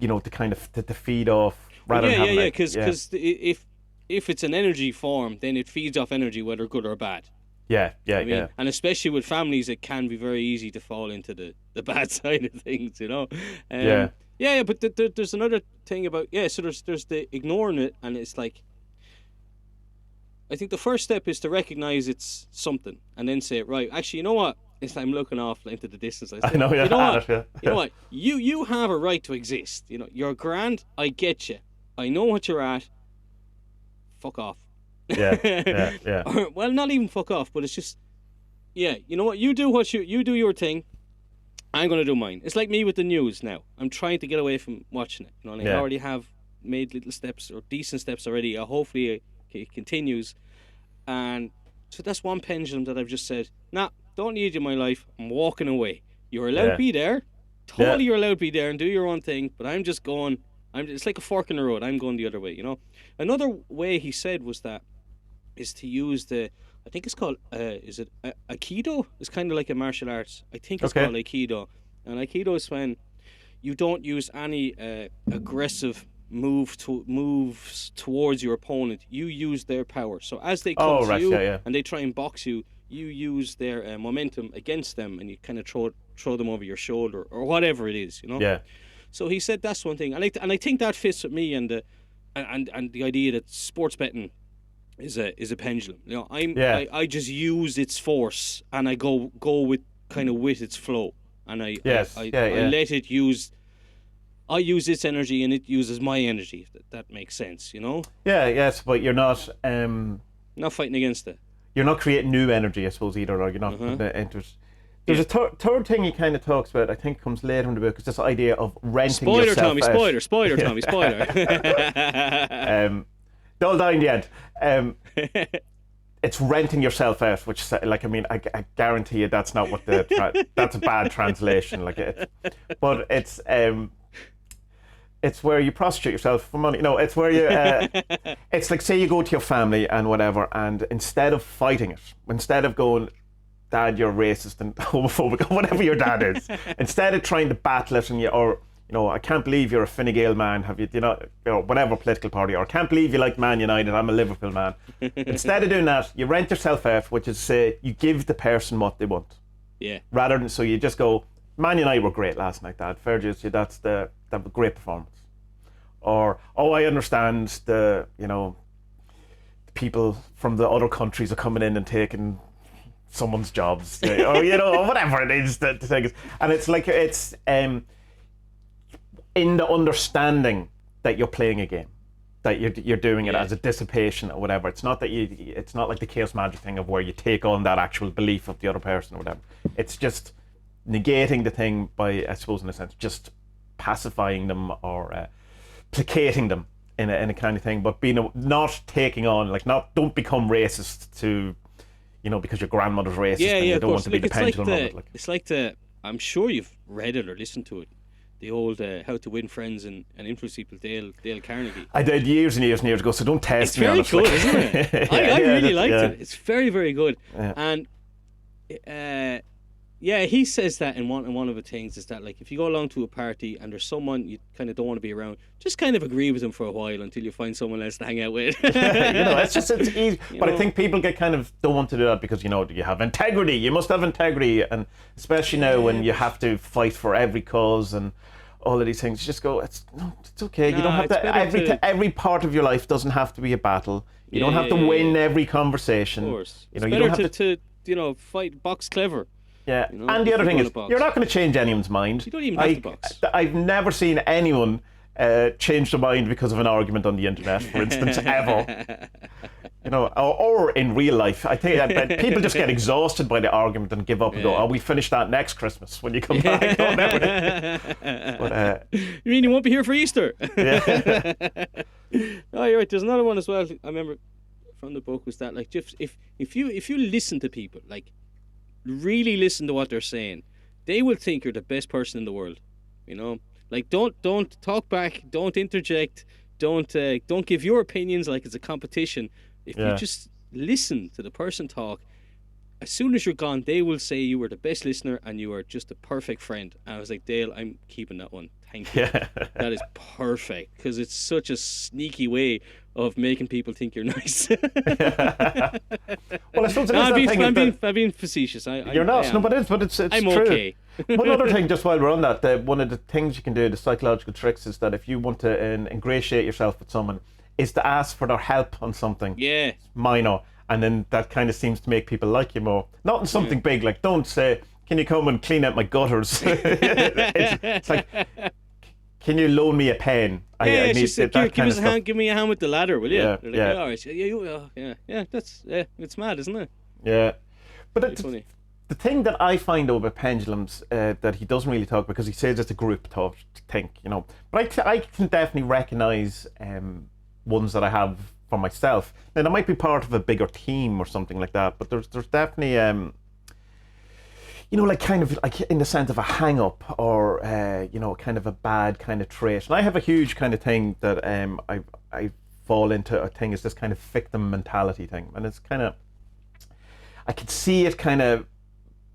to kind of to feed off rather than having because if it's an energy form, then it feeds off energy whether good or bad. Yeah. And especially with families, it can be very easy to fall into the bad side of things, Yeah, but there's another thing about so there's the ignoring it, and it's like, I think the first step is to recognize it's something, and then say, right, actually, you know what? I'm looking off into the distance. I know, yeah. You know what? You have a right to exist. You're grand. I get you. I know what you're at. Fuck off. Yeah. Or, well, not even fuck off, but it's just, you know what? You do do your thing. I'm going to do mine. It's like me with the news now. I'm trying to get away from watching it. I already have made little steps or decent steps already. Hopefully it continues. And so that's one pendulum that I've just said, nah, don't need you in my life. I'm walking away. You're allowed to be there. Totally you're allowed to be there and do your own thing. But I'm just going, it's like a fork in the road. I'm going the other way, Another way he said was that is to use I think it's called, is it Aikido? It's kind of like a martial arts. I think it's called Aikido. And Aikido is when you don't use any aggressive moves towards your opponent. You use their power. So as they come to you and they try and box you, you use their momentum against them, and you kind of throw them over your shoulder or whatever it is, Yeah. So he said that's one thing, and I think that fits with me and the idea that sports betting is a pendulum. I just use its force and I go with its flow, and I Yes. I Yeah. let it use. I use its energy and it uses my energy. If that makes sense, you know. Yeah. Yes, but you're not. Not fighting against it. You're not creating new energy, I suppose, either, or you're not putting it into it. There's a third thing he kind of talks about, I think comes later in the book, is this idea of renting yourself Tommy, out. spoiler, Tommy, spoiler. They'll die in the end. It's renting yourself out, which, like, I mean, I guarantee you that's not what that's a bad translation. But it's where you prostitute yourself for money. No, it's where you. It's like, say you go to your family and whatever, and instead of fighting it, instead of going, Dad, you're racist and homophobic, or whatever your dad is, instead of trying to battle it I can't believe you're a Fine Gael man, have you, whatever political party, or I can't believe you like Man United, I'm a Liverpool man. Instead of doing that, you rent yourself out, which is, say, you give the person what they want. Yeah. Rather than, so you just go, Man United were great last night, Dad, fair dues, that's a great performance. Or, I understand the people from the other countries are coming in and taking someone's jobs, or whatever it is that the thing is. And it's like, it's in the understanding that you're playing a game, that you're doing it as a dissipation or whatever. It's not that it's not like the chaos magic thing of where you take on that actual belief of the other person or whatever. It's just negating the thing by, I suppose, in a sense, just pacifying them or placating them in a kind of thing, but not taking on, like, don't become racist to, because your grandmother's racist and you don't want to be the pendulum of it. It's like I'm sure you've read it or listened to it, the old How to Win Friends and Influence People, Dale Carnegie. I did years and years and years ago, so don't test me on it. It's very good, isn't it? I really liked it. It's very, very good. Yeah. And he says that in one of the things is that, like, if you go along to a party and there's someone you kind of don't want to be around, just kind of agree with them for a while until you find someone else to hang out with. It's easy. But I think people don't want to do that because, you have integrity. You must have integrity, and especially now when you have to fight for every cause and all of these things. You just go, it's okay. You don't have to. Every part of your life doesn't have to be a battle. You don't have to win every conversation. Of course, it's better you don't have to fight box clever. Yeah, and the other thing is, you're not going to change anyone's mind. You don't even have to box. I've never seen anyone change their mind because of an argument on the internet, for instance, ever. Or in real life. I think people just get exhausted by the argument and give up and go, we finish that next Christmas when you come back. But, you mean you won't be here for Easter? Yeah. No, you're right. There's another one as well. I remember from the book was that, like, if you listen to people, like, really listen to what they're saying, they will think you're the best person in the world. Like, don't talk back, don't interject, don't give your opinions like it's a competition. If you just listen to the person talk, as soon as you're gone, they will say you were the best listener and you are just a perfect friend. And I was like, Dale, I'm keeping that one. Thank you. Yeah. That is perfect, because it's such a sneaky way of making people think you're nice. Well, I suppose I'm being facetious. You're not. No, but it's I'm true. okay. One other thing, just while we're on that, one of the things you can do, the psychological tricks, is that if you want to ingratiate yourself with someone, is to ask for their help on something. Yeah. Minor. And then that kind of seems to make people like you more. Not in something big, like, don't say, can you come and clean out my gutters? it's like, can you loan me a pen? I need said, give me a hand with the ladder, will you? Yeah, like, all right. Yeah, that's it's mad, isn't it? Yeah. But funny. The thing that I find though about pendulums that he doesn't really talk about, because he says it's a group thing, But I can definitely recognise ones that I have for myself. Now, that might be part of a bigger team or something like that, but there's definitely like, kind of like in the sense of a hang up or kind of a bad kind of trait. And I have a huge kind of thing that I fall into. A thing is this kind of victim mentality thing, and it's kind of, I could see it kind of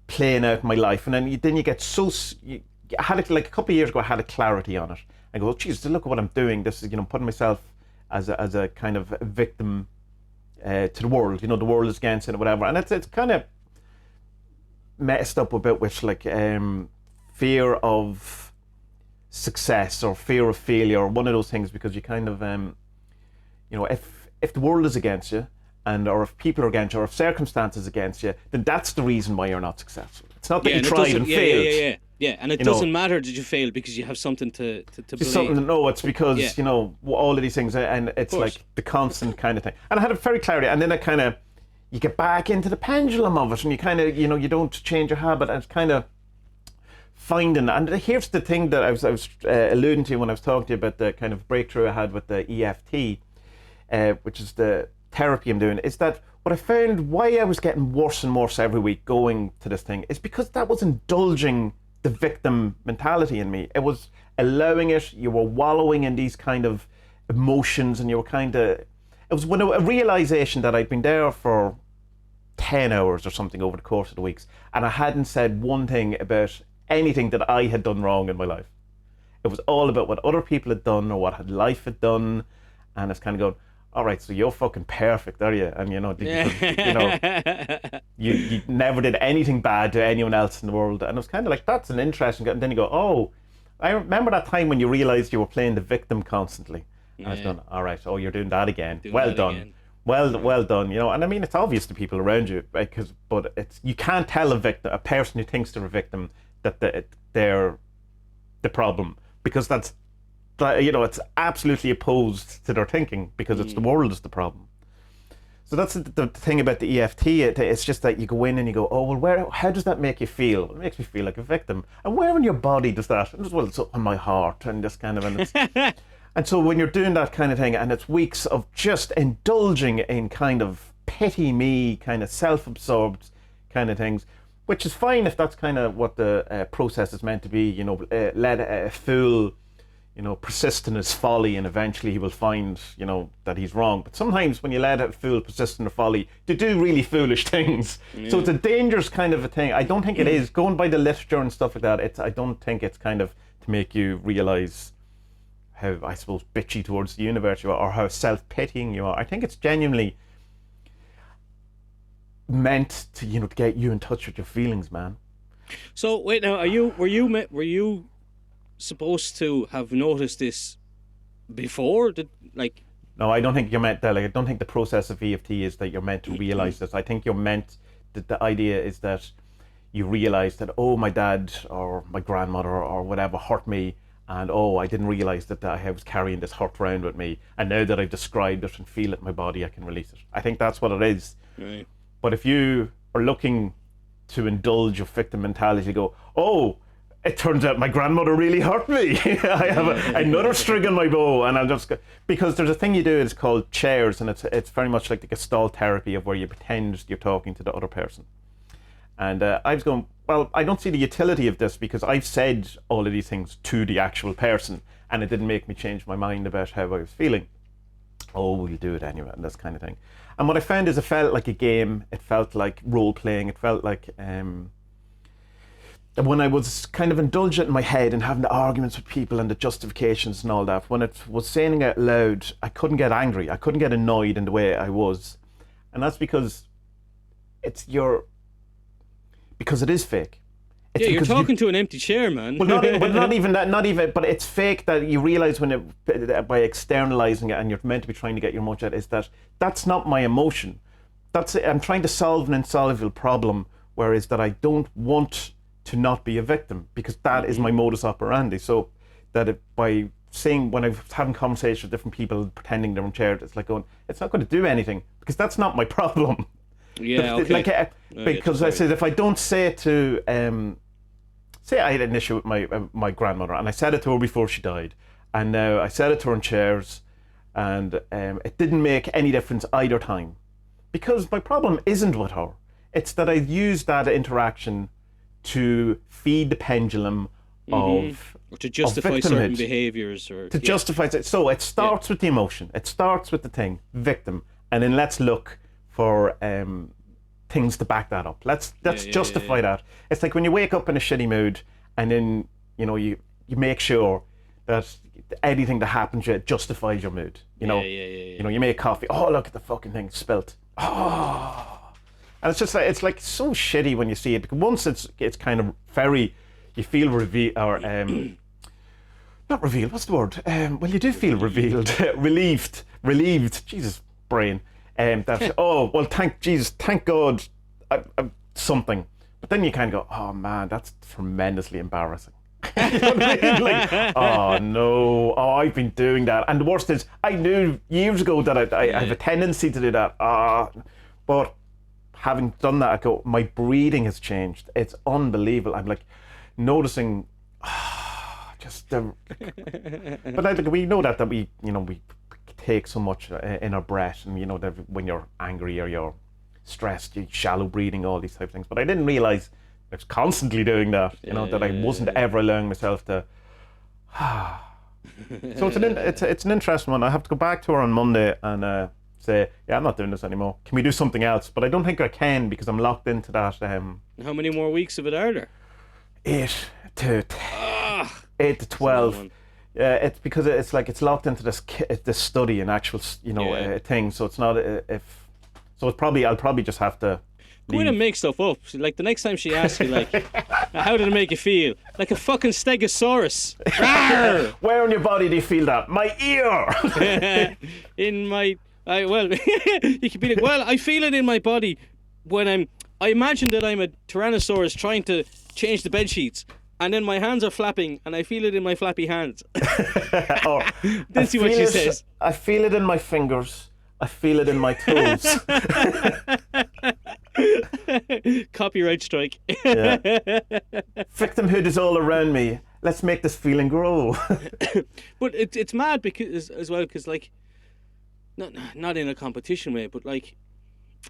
playing out in my life, and then you get so. I had it like a couple of years ago. I had a clarity on it. I go, geez, look at what I'm doing. This is putting myself as a kind of victim to the world. The world is against it or whatever, and it's kind of messed up a bit with like fear of success or fear of failure, or one of those things, because you kind of if the world is against you, or if people are against you, or if circumstances against you, then that's the reason why you're not successful. It's not that you and it tried doesn't- and failed. Yeah, and it You know. doesn't matter that you failed because you have something to It's blame. something to know. It's because Yeah. you know all of these things, and it's course. like the constant kind of thing. And I had it very clarity, and then it kind of you get back into the pendulum of it, and you kind of you don't change your habit, and it's kind of finding. And here's the thing that I was alluding to when I was talking to you about the kind of breakthrough I had with the EFT, which is the therapy I'm doing, is that what I found why I was getting worse and worse every week going to this thing is because that was indulging the victim mentality in me. It was allowing it. You were wallowing in these kind of emotions, and you were kind of. It was when a realization that I'd been there for 10 hours or something over the course of the weeks, and I hadn't said one thing about anything that I had done wrong in my life. It was all about what other people had done or what life had done, and it's kind of going, all right, so you're fucking perfect, are you? And you never did anything bad to anyone else in the world. And it was kind of like, that's an interesting. And then you go, oh, I remember that time when you realized you were playing the victim constantly. And I was going, all right, oh, you're doing that again. Well done. Again. Well done. And I mean, it's obvious to people around you, but it's you can't tell a person who thinks they're a victim that they're the problem, because that's. It's absolutely opposed to their thinking, because it's the world is the problem. So that's the thing about the EFT. It's just that you go in and you go, oh, well, how does that make you feel? Well, it makes me feel like a victim. And where in your body does that? And well, it's on my heart and this kind of. And so when you're doing that kind of thing, and it's weeks of just indulging in kind of pity me, kind of self-absorbed kind of things, which is fine if that's kind of what the process is meant to be. Let a fool. Persist in his folly, and eventually he will find, that he's wrong. But sometimes when you let a fool persist in their folly, they do really foolish things. Yeah. So it's a dangerous kind of a thing. I don't think it is. Going by the literature and stuff like that, I don't think it's kind of to make you realise how, I suppose, bitchy towards the universe you are, or how self-pitying you are. I think it's genuinely meant to, to get you in touch with your feelings, man. So, wait now, were you supposed to have noticed this before? No, I don't think you're meant that. I don't think the process of EFT is that you're meant to realize this. I think you're meant that the idea is that you realize that, oh, my dad or my grandmother or whatever hurt me, and oh, I didn't realize that I was carrying this hurt around with me, and now that I've described it and feel it in my body, I can release it. I think that's what it is. Right. But if you are looking to indulge your victim mentality, go, oh, it turns out my grandmother really hurt me. I have another string on my bow, and I'll just go, because there's a thing you do. It's called chairs, and it's very much like the Gestalt therapy of where you pretend you're talking to the other person. And I was going, well, I don't see the utility of this, because I've said all of these things to the actual person, and it didn't make me change my mind about how I was feeling. Oh, we'll do it anyway, and this kind of thing. And what I found is it felt like a game. It felt like role playing. It felt like. When I was kind of indulgent in my head and having the arguments with people and the justifications and all that, when it was saying it out loud, I couldn't get angry. I couldn't get annoyed in the way I was. And that's because because it is fake. It's you're talking to an empty chair, man. Well, not even that, but it's fake that you realize by externalizing it, and you're meant to be trying to get your emotion out, is that that's not my emotion. I'm trying to solve an insoluble problem, whereas that I don't want to not be a victim, because that is my modus operandi. So that by saying, when I'm having conversations with different people pretending they're in chairs, it's like going, it's not going to do anything, because that's not my problem. Yeah, okay. Because I said, if I don't say it to, say I had an issue with my grandmother, and I said it to her before she died, and now I said it to her in chairs, and it didn't make any difference either time, because my problem isn't with her. It's that I've used that interaction to feed the pendulum of or to justify certain behaviors, or to justify it. So it starts with the emotion. It starts with the thing, victim, and then let's look for things to back that up. Let's justify that. It's like when you wake up in a shitty mood, and then you make sure that anything that happens to you justifies your mood. You make coffee. Oh, look at the fucking thing spilt. Oh. And it's just like, it's like so shitty when you see it, because once it's kind of very, you feel not revealed, what's the word? Well, you do feel revealed, relieved, Jesus, brain. That, oh, well, thank God, something. But then you kind of go, oh man, that's tremendously embarrassing. You know what I mean? Like, oh no, I've been doing that. And the worst is, I knew years ago that I have a tendency to do that. But having done that, I go, my breathing has changed. It's unbelievable. I'm like noticing, but like we know that we take so much in our breath, and that when you're angry or you're stressed, you shallow breathing, all these type of things. But I didn't realize I was constantly doing that. That I wasn't ever allowing myself to. So it's an interesting one. I have to go back to her on Monday and say, yeah, I'm not doing this anymore. Can we do something else? But I don't think I can because I'm locked into that. How many more weeks of it are there? 8 to 12. It's because it's like it's locked into this study and actual thing. So it's not I'll probably just have to. Go in and make stuff up. Like the next time she asks you, like, how did it make you feel? Like a fucking stegosaurus. Where on your body do you feel that? My ear. In my. You could be like, well, I feel it in my body when I imagine that I'm a Tyrannosaurus trying to change the bed sheets, and then my hands are flapping, and I feel it in my flappy hands. Then see what she says. I feel it in my fingers. I feel it in my toes. Copyright strike. Yeah. Victimhood is all around me. Let's make this feeling grow. But it's mad because as well, because like, not in a competition way, but like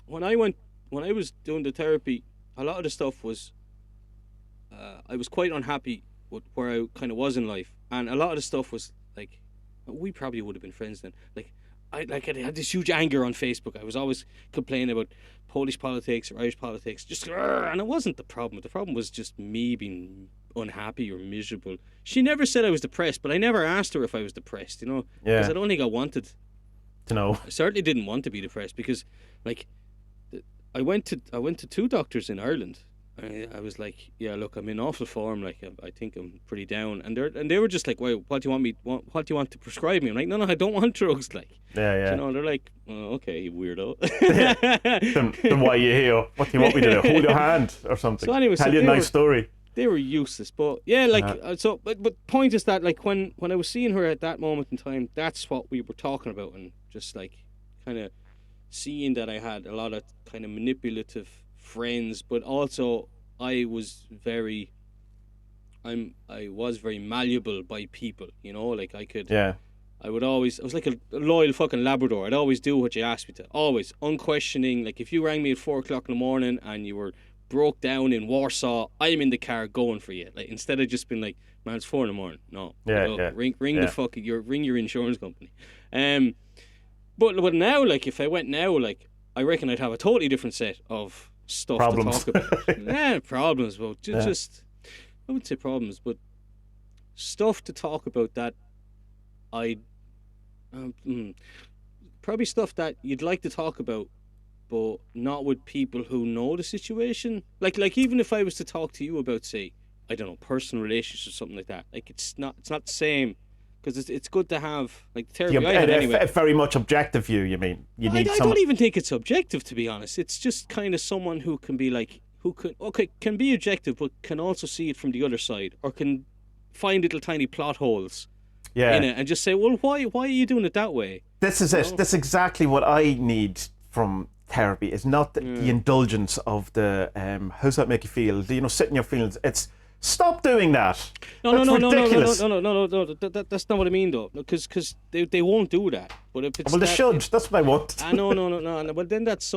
when I was doing the therapy, a lot of the stuff was I was quite unhappy with where I kind of was in life, and a lot of the stuff was like, we probably would have been friends then. Like I had this huge anger on Facebook. I was always complaining about Polish politics or Irish politics, and it wasn't the problem. The problem was just me being unhappy or miserable. She never said I was depressed, but I never asked her if I was depressed, because I don't think I wanted to know. I certainly didn't want to be depressed because, like, I went to 2 doctors in Ireland. I was like, yeah, look, I'm in awful form. Like, I think I'm pretty down. And they were just like, well, what do you want to prescribe me? I'm like, no, I don't want drugs. Like, yeah. They're like, oh, okay, you weirdo. then why are you here? What do you want me to do? Hold your hand or something? So anyway, tell you a nice story. They were useless, but yeah, like but point is that like when I was seeing her at that moment in time, that's what we were talking about, and just like kind of seeing that I had a lot of kind of manipulative friends, but also I was very malleable by people, like I could. Yeah. I was like a loyal fucking Labrador. I'd always do what you asked me to, always unquestioning. Like if you rang me at 4:00 in the morning and you were broke down in Warsaw, I'm in the car going for you. Like instead of just being like, man, it's 4 in the morning. No, ring the fucking ring your insurance company. But now, like if I went now, like I reckon I'd have a totally different set of stuff problems to talk about. Problems, well, just I wouldn't say problems, but stuff to talk about that I'd probably stuff that you'd like to talk about, but not with people who know the situation. Like even if I was to talk to you about, say, I don't know, personal relationships or something like that, like it's not the same, because it's good to have like therapy. A very much objective view. You mean I don't even think it's objective, to be honest. It's just kind of someone who can be like, can be objective, but can also see it from the other side, or can find little tiny plot holes in it and just say, well, why are you doing it that way? This is it. This is exactly what I need from therapy. Is not the indulgence of the how's that make you feel? Sit in your feelings. It's stop doing that. No. That's not what I mean though. Because they won't do that. But if it's they should. That's what I want. No. Well, then that's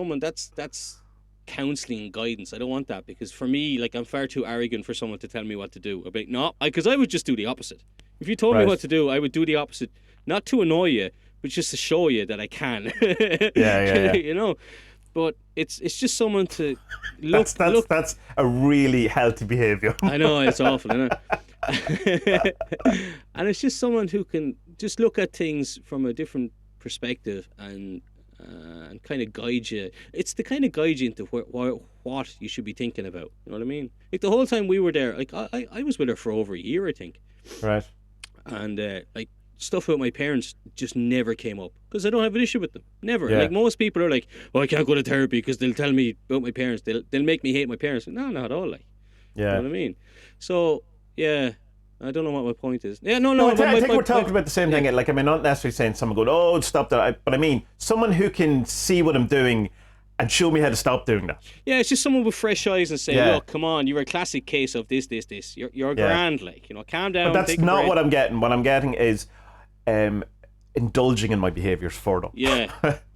counselling and guidance. I don't want that, because for me, like, I'm far too arrogant for someone to tell me what to do. Because I would just do the opposite. If you told me what to do, I would do the opposite, not to annoy you, but just to show you that I can. Yeah. But it's just someone to look. That's a really healthy behaviour. I know, it's awful, isn't it? And it's just someone who can just look at things from a different perspective and kind of guide you. It's to kind of guide you into what you should be thinking about. You know what I mean? Like the whole time we were there, like I was with her for over a year, I think. Right. And like stuff about my parents just never came up because I don't have an issue with them. Never. Yeah. Like most people are like, oh, I can't go to therapy because they'll tell me about my parents. They'll make me hate my parents. No, not at all. Like, you know what I mean? So yeah, I don't know what my point is. Yeah, no. I think we're talking about the same thing. Like, I mean, not necessarily saying someone going, oh, stop that, but I mean, someone who can see what I'm doing and show me how to stop doing that. Yeah, it's just someone with fresh eyes and say, look, come on, you're a classic case of this. You're grand, like, you know, calm down. But that's not what I'm getting. What I'm getting is indulging in my behaviours further. Yeah.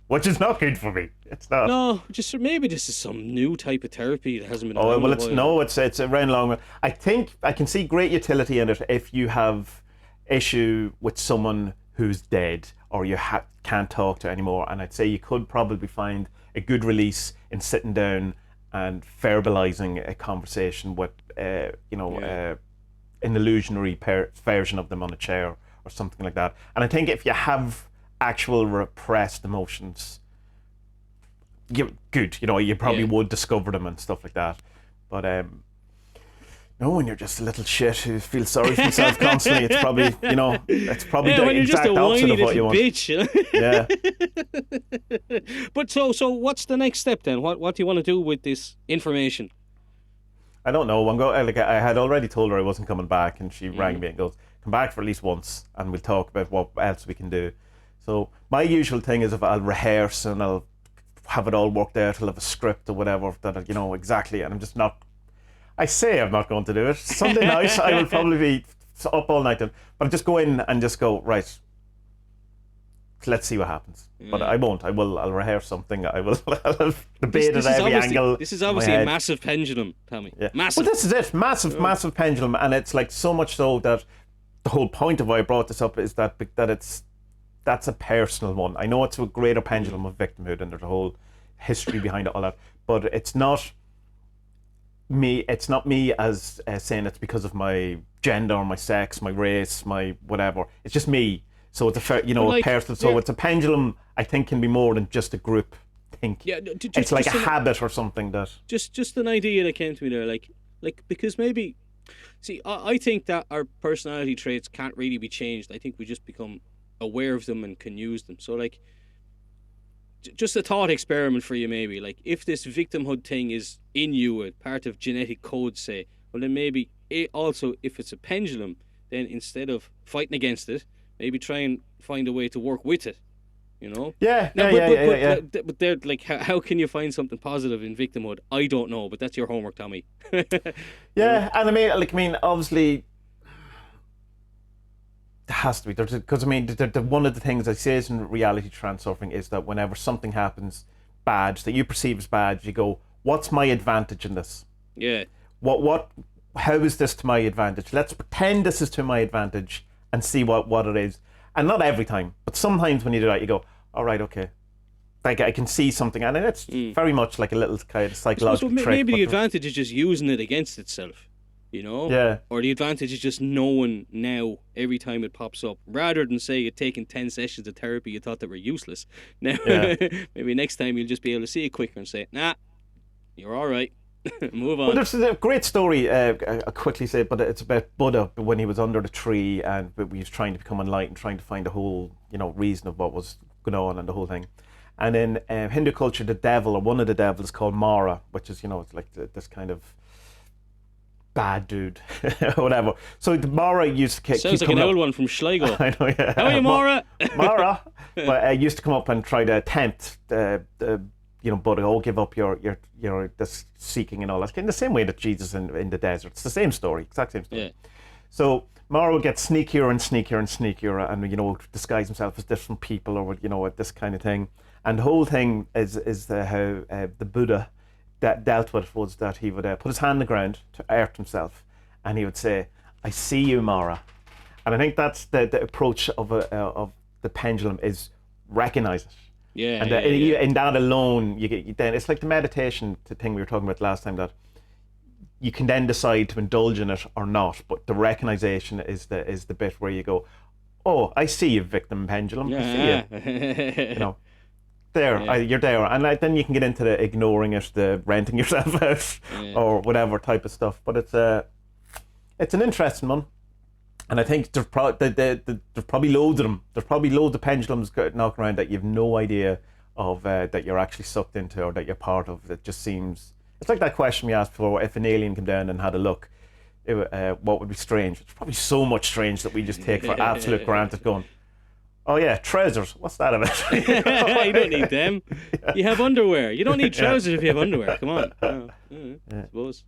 Which is not good for me. It's not. No, just maybe this is some new type of therapy that hasn't been around. Oh, well, it's around long. I think I can see great utility in it if you have issue with someone who's dead or you can't talk to anymore. And I'd say you could probably find a good release in sitting down and verbalizing a conversation with, an illusionary version of them on a chair or something like that. And I think if you have actual repressed emotions, you probably would discover them and stuff like that. But no, when you're just a little shit who feels sorry for himself constantly, it's probably the exact opposite of what you want. Bitch, you know? Yeah. But so what's the next step then? What do you want to do with this information? I don't know. I had already told her I wasn't coming back, and she rang me and goes, "Come back for at least once, and we'll talk about what else we can do." So my usual thing is if I'll rehearse and I'll have it all worked out, I'll have a script or whatever that exactly, and I'm just not. I say I'm not going to do it. Sunday night I will probably be up all night, but I'll just go in and just go, right, let's see what happens. But I won't. I'll rehearse something. I'll debate at every angle. This is obviously a massive pendulum, Tommie. Yeah. Massive. Well, this is it. Massive pendulum, and it's like so much so that the whole point of why I brought this up is that that's a personal one. I know it's a greater pendulum of victimhood, and there's a whole history behind it, all that, but it's not me. It's not me as saying it's because of my gender, my sex, my race, my whatever. It's just me. So it's a personal. So it's a pendulum. I think can be more than just a group think. Yeah, it's like a habit or something that. Just an idea that came to me there, like because maybe. See, I think that our personality traits can't really be changed. I think we just become aware of them and can use them. So, like, just a thought experiment for you, maybe. Like, if this victimhood thing is in you, a part of genetic code, say, well, then maybe also, if it's a pendulum, then instead of fighting against it, maybe try and find a way to work with it. You know? Yeah. But they're like, how can you find something positive in victimhood? I don't know, but that's your homework, Tommie. Yeah, and I mean, obviously, there has to be, because I mean, one of the things I say in reality transurfing is that whenever something happens bad that you perceive as bad, you go, "What's my advantage in this? Yeah. How is this to my advantage? Let's pretend this is to my advantage and see what it is." And not every time, but sometimes when you do that, you go, all right, okay. Like, I can see something, and it's very much like a little kind of psychological trick. Maybe the advantage is just using it against itself, you know? Yeah. Or the advantage is just knowing now every time it pops up, rather than say you'd taken 10 sessions of therapy you thought they were useless. Now, maybe next time you'll just be able to see it quicker and say, nah, you're all right. Move on. Well, there's a great story, I'll quickly say, but it's about Buddha when he was under the tree and he was trying to become enlightened, trying to find the whole, reason of what was going on and the whole thing. And in Hindu culture, the devil, or one of the devils, is called Mara, which is, it's like this kind of bad dude, whatever. So the Mara used to keep Sounds like an old one from Schlegel. I know, yeah. How are you, Mara? Mara. But used to come up and try to tempt Buddha, give up your this seeking and all that. In the same way that Jesus in the desert. It's the same story, exact same story. Yeah. So Mara would get sneakier and sneakier and sneakier and, disguise himself as different people or, this kind of thing. And the whole thing is how the Buddha dealt with it was that he would put his hand on the ground to earth himself and he would say, "I see you, Mara." And I think that's the approach of the pendulum is recognize it. Yeah, and in that alone, then it's like the meditation thing we were talking about last time, that you can then decide to indulge in it or not. But the recognition is the bit where you go, "Oh, I see you, victim pendulum. I see you." You're there, and then you can get into the ignoring it, the renting yourself out, or whatever type of stuff. But it's an interesting one. And I think there's probably loads of them. There's probably loads of pendulums knocking around that you have no idea of, that you're actually sucked into or that you're part of. It just seems... It's like that question we asked before, if an alien came down and had a look, what would be strange? It's probably so much strange that we just take for absolute granted, going, oh yeah, trousers, what's that about? You don't need them. Yeah. You have underwear. You don't need trousers if you have underwear. Come on. I suppose.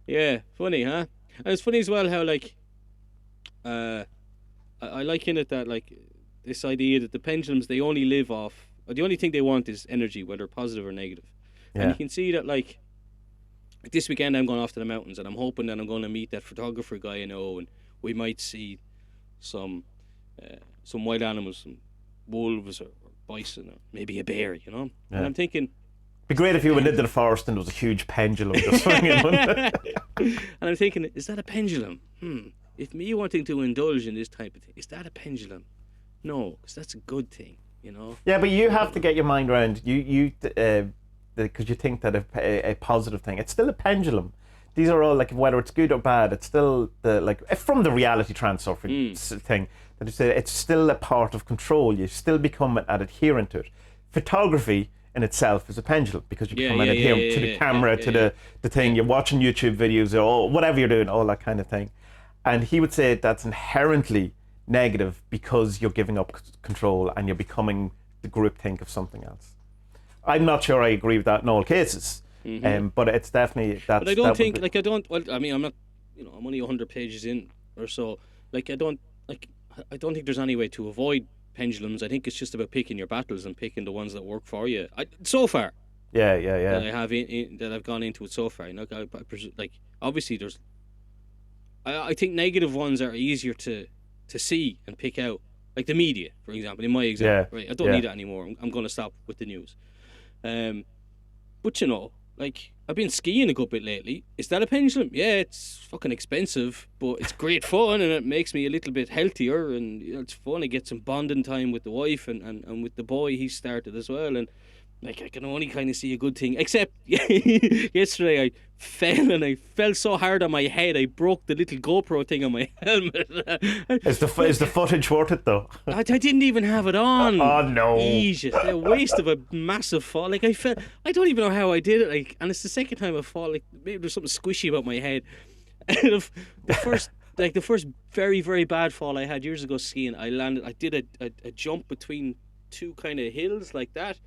Yeah, funny, huh? And it's funny as well how, like, I like in it that, like, this idea that the pendulums, they only live off, or the only thing they want is energy, whether positive or negative. Yeah. And you can see that, like, this weekend I'm going off to the mountains, and I'm hoping that I'm going to meet that photographer guy I know, and we might see some wild animals, some wolves or bison, or maybe a bear, you know? Yeah. And I'm thinking... It'd be great if you went into the forest and there was a huge pendulum just swinging. And I'm thinking, is that a pendulum? If me wanting to indulge in this type of thing, is that a pendulum? No, because that's a good thing, you know? Yeah, but you have to get your mind around, because you think that a positive thing, it's still a pendulum. These are all, like, whether it's good or bad, it's still from the reality transurfing thing, that it's still a part of control. You still become an adherent to it. Photography in itself is a pendulum, because you become an adherent to the camera, to the thing. You're watching YouTube videos or whatever you're doing, all that kind of thing. And he would say that's inherently negative because you're giving up control and you're becoming the groupthink of something else. I'm not sure I agree with that in all cases, but it's definitely that. But I don't think, like, I don't. Well, I mean, I'm not. You know, I'm only 100 pages in or so. Like, I don't think there's any way to avoid pendulums. I think it's just about picking your battles and picking the ones that work for you. So far. Yeah. That I have that I've gone into it so far. You know, like, obviously there's. I think negative ones are easier to see and pick out. Like the media, for example, in my example, right? I don't need that anymore. I'm going to stop with the news. But you know, like, I've been skiing a good bit lately. Is that a pendulum? Yeah, it's fucking expensive, but it's great fun, and it makes me a little bit healthier, and, you know, it's fun. I get some bonding time with the wife and with the boy he started as well, and, like, I can only kind of see a good thing. Except yesterday I fell so hard on my head I broke the little GoPro thing on my helmet. Is the footage worth it though? I didn't even have it on. Oh no! Jesus, a waste of a massive fall. Like, I don't even know how I did it. Like, and it's the second time I fall. Like, maybe there's something squishy about my head. the first very, very bad fall I had years ago skiing, I did a jump between two kind of hills like that.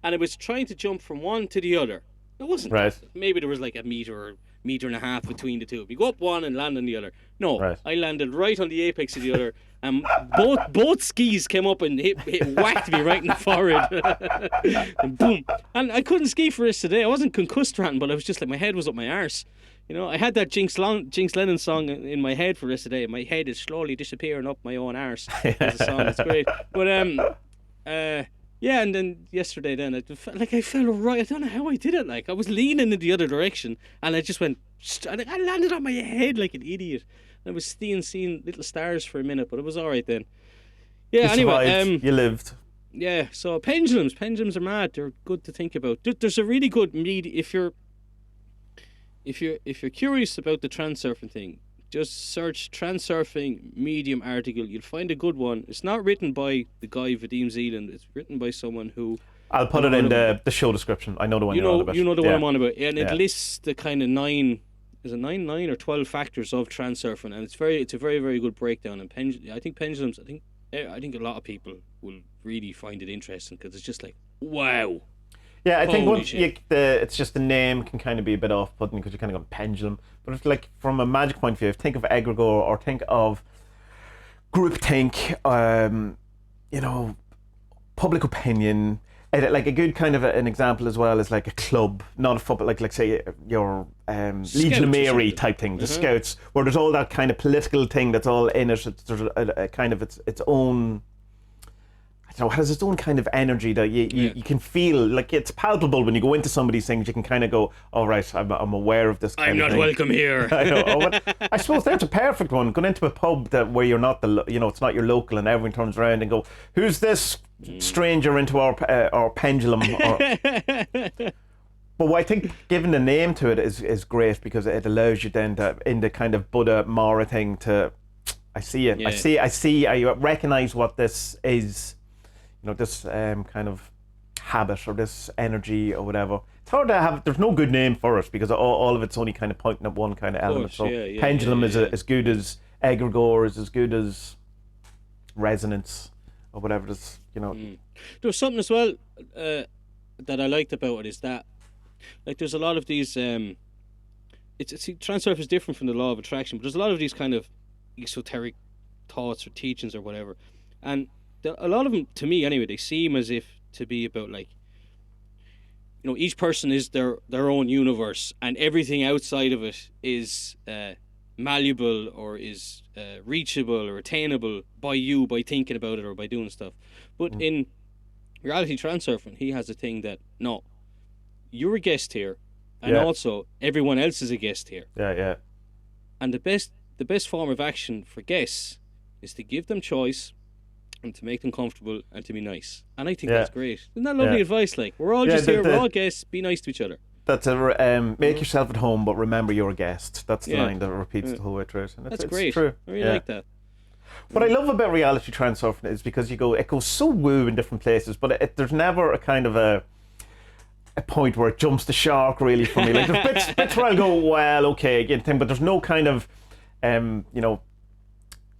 And I was trying to jump from one to the other. It wasn't right. Maybe there was like a meter and a half between the two. You go up one and land on the other. No, right. I landed right on the apex of the other, and both skis came up and whacked me right in the forehead. And boom! And I couldn't ski for the rest of the day. I wasn't concussed or anything, but I was just like, my head was up my arse. You know, I had that Jinx Lennon song in my head for the rest of the day. My head is slowly disappearing up my own arse. That's a song. It's great. But yeah, and then yesterday, I fell right. I don't know how I did it. Like, I was leaning in the other direction, and I just went. I landed on my head like an idiot. I was seeing little stars for a minute, but it was all right then. Yeah. You anyway, survived. You lived. Yeah. So pendulums are mad. They're good to think about. There's a really good if you're curious about the transurfing thing. Just search Transurfing Medium article. You'll find a good one. It's not written by the guy Vadim Zealand. It's written by someone who... I'll put it in the show description. I know the one you're on about. You know the one I'm on about. And it lists the kind of 9 or 12 factors of transurfing, and it's a very, very good breakdown. And I think pendulums, I think a lot of people will really find it interesting, because it's just like, wow. Yeah, I think once it's just the name can kind of be a bit off-putting, because you're kind of going pendulum. But it's like, from a magic point of view, think of egregore or think of groupthink, you know, public opinion. Like a good kind of an example as well is like a club, not a football, like say your Legion of Mary type thing, the Scouts, where there's all that kind of political thing that's all in it. There's a kind of its own. I don't know, has its own kind of energy that you can feel, like it's palpable when you go into some of these things. You can kind of go, all right, I'm aware of this. I'm not welcome here. I know. I suppose that's a perfect one. Going into a pub where you're not it's not your local, and everyone turns around and go, who's this stranger into our pendulum? But But I think giving the name to it is great because it allows you then to, in the kind of Buddha Mara thing, to I see it. Yeah. I recognize what this is. This kind of habit or this energy or whatever. It's hard to have. There's no good name for it because all of it's only kind of pointing at one kind of element. So pendulum is as good as egregore, is as good as resonance or whatever it is. There's something as well that I liked about it is that, like, there's a lot of these. Transurf is different from the law of attraction, but there's a lot of these kind of esoteric thoughts or teachings or whatever, and a lot of them, to me anyway, they seem as if to be about, like, each person is their own universe, and everything outside of it is malleable or is reachable or attainable by you by thinking about it or by doing stuff. But in Reality Transurfing, he has a thing that, no, you're a guest here, and also everyone else is a guest here. Yeah. And the best form of action for guests is to give them choice and to make them comfortable and to be nice. And I think that's great. Isn't that lovely advice? Like, we're all just here, we're all guests, be nice to each other. That's make yourself at home, but remember you're a guest. That's the line that repeats the whole way through it. And that's it's great. True. I really like that. What I love about Reality Transurfing is because it goes so woo in different places, but there's never a kind of a point where it jumps the shark really for me. Like, there's bits where I'll go, well, okay, again, but there's no kind of,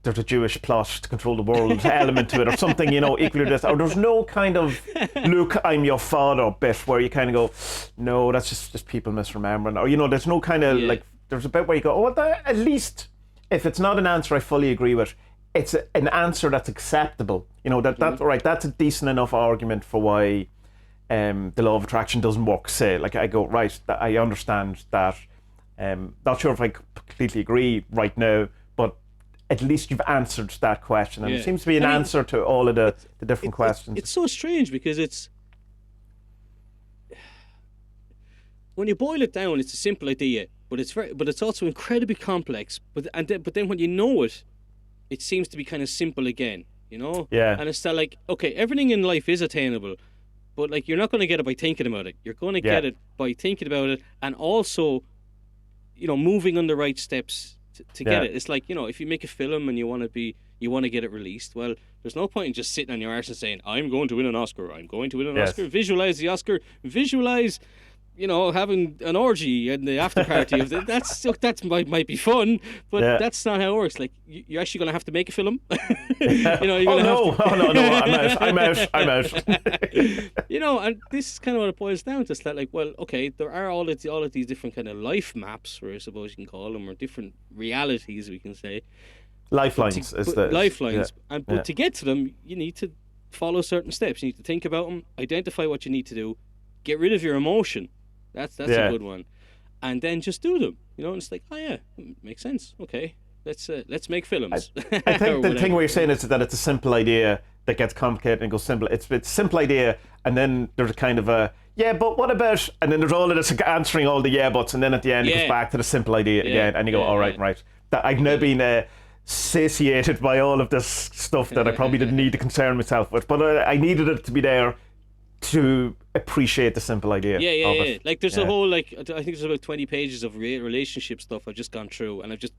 there's a Jewish plot to control the world element to it or something, equally this. Or there's no kind of, look, I'm your father bit where you kind of go, no, that's just people misremembering. Or, there's no kind of, like, there's a bit where you go, at least, if it's not an answer I fully agree with, it's an answer that's acceptable. That's right, that's a decent enough argument for why the law of attraction doesn't work. Say, like, I go, right, I understand that. Not sure if I completely agree right now, but at least you've answered that question, and it seems to be an answer to all of the different questions. It's so strange because it's, when you boil it down, it's a simple idea, but it's also incredibly complex. But then when you know it, it seems to be kind of simple again, Yeah. And it's still like, okay, everything in life is attainable, but, like, you're not going to get it by thinking about it. You're going to get it by thinking about it, and also, moving on the right steps to get it. It's like, if you make a film and you want to get it released, well, there's no point in just sitting on your arse and saying, I'm going to win an Oscar, I'm going to win an Oscar. Visualize the Oscar, visualize, having an orgy and the after party of it. That might be fun, but that's not how it works. Like, you're actually going to have to make a film. No, I'm out. And this is kind of what it boils down to. It's that, like, well, okay, there are all of these different kind of life maps, or I suppose you can call them, or different realities, we can say. Lifelines. Lifelines. But to get to them, you need to follow certain steps. You need to think about them, identify what you need to do, get rid of your emotion. That's a good one, and then just do them. And it's like, oh yeah, makes sense. Okay, let's make films. I think the thing where you're saying is that it's a simple idea that gets complicated and goes simple. It's a simple idea, and then there's a kind of a but what about? And then there's all of this answering all the buts, and then at the end it goes back to the simple idea again, and you go, all right. That I've now been satiated by all of this stuff that I probably didn't need to concern myself with, but I needed it to be there to appreciate the simple idea of it. Like, there's a whole, like, I think there's about 20 pages of relationship stuff I've just gone through, and I've just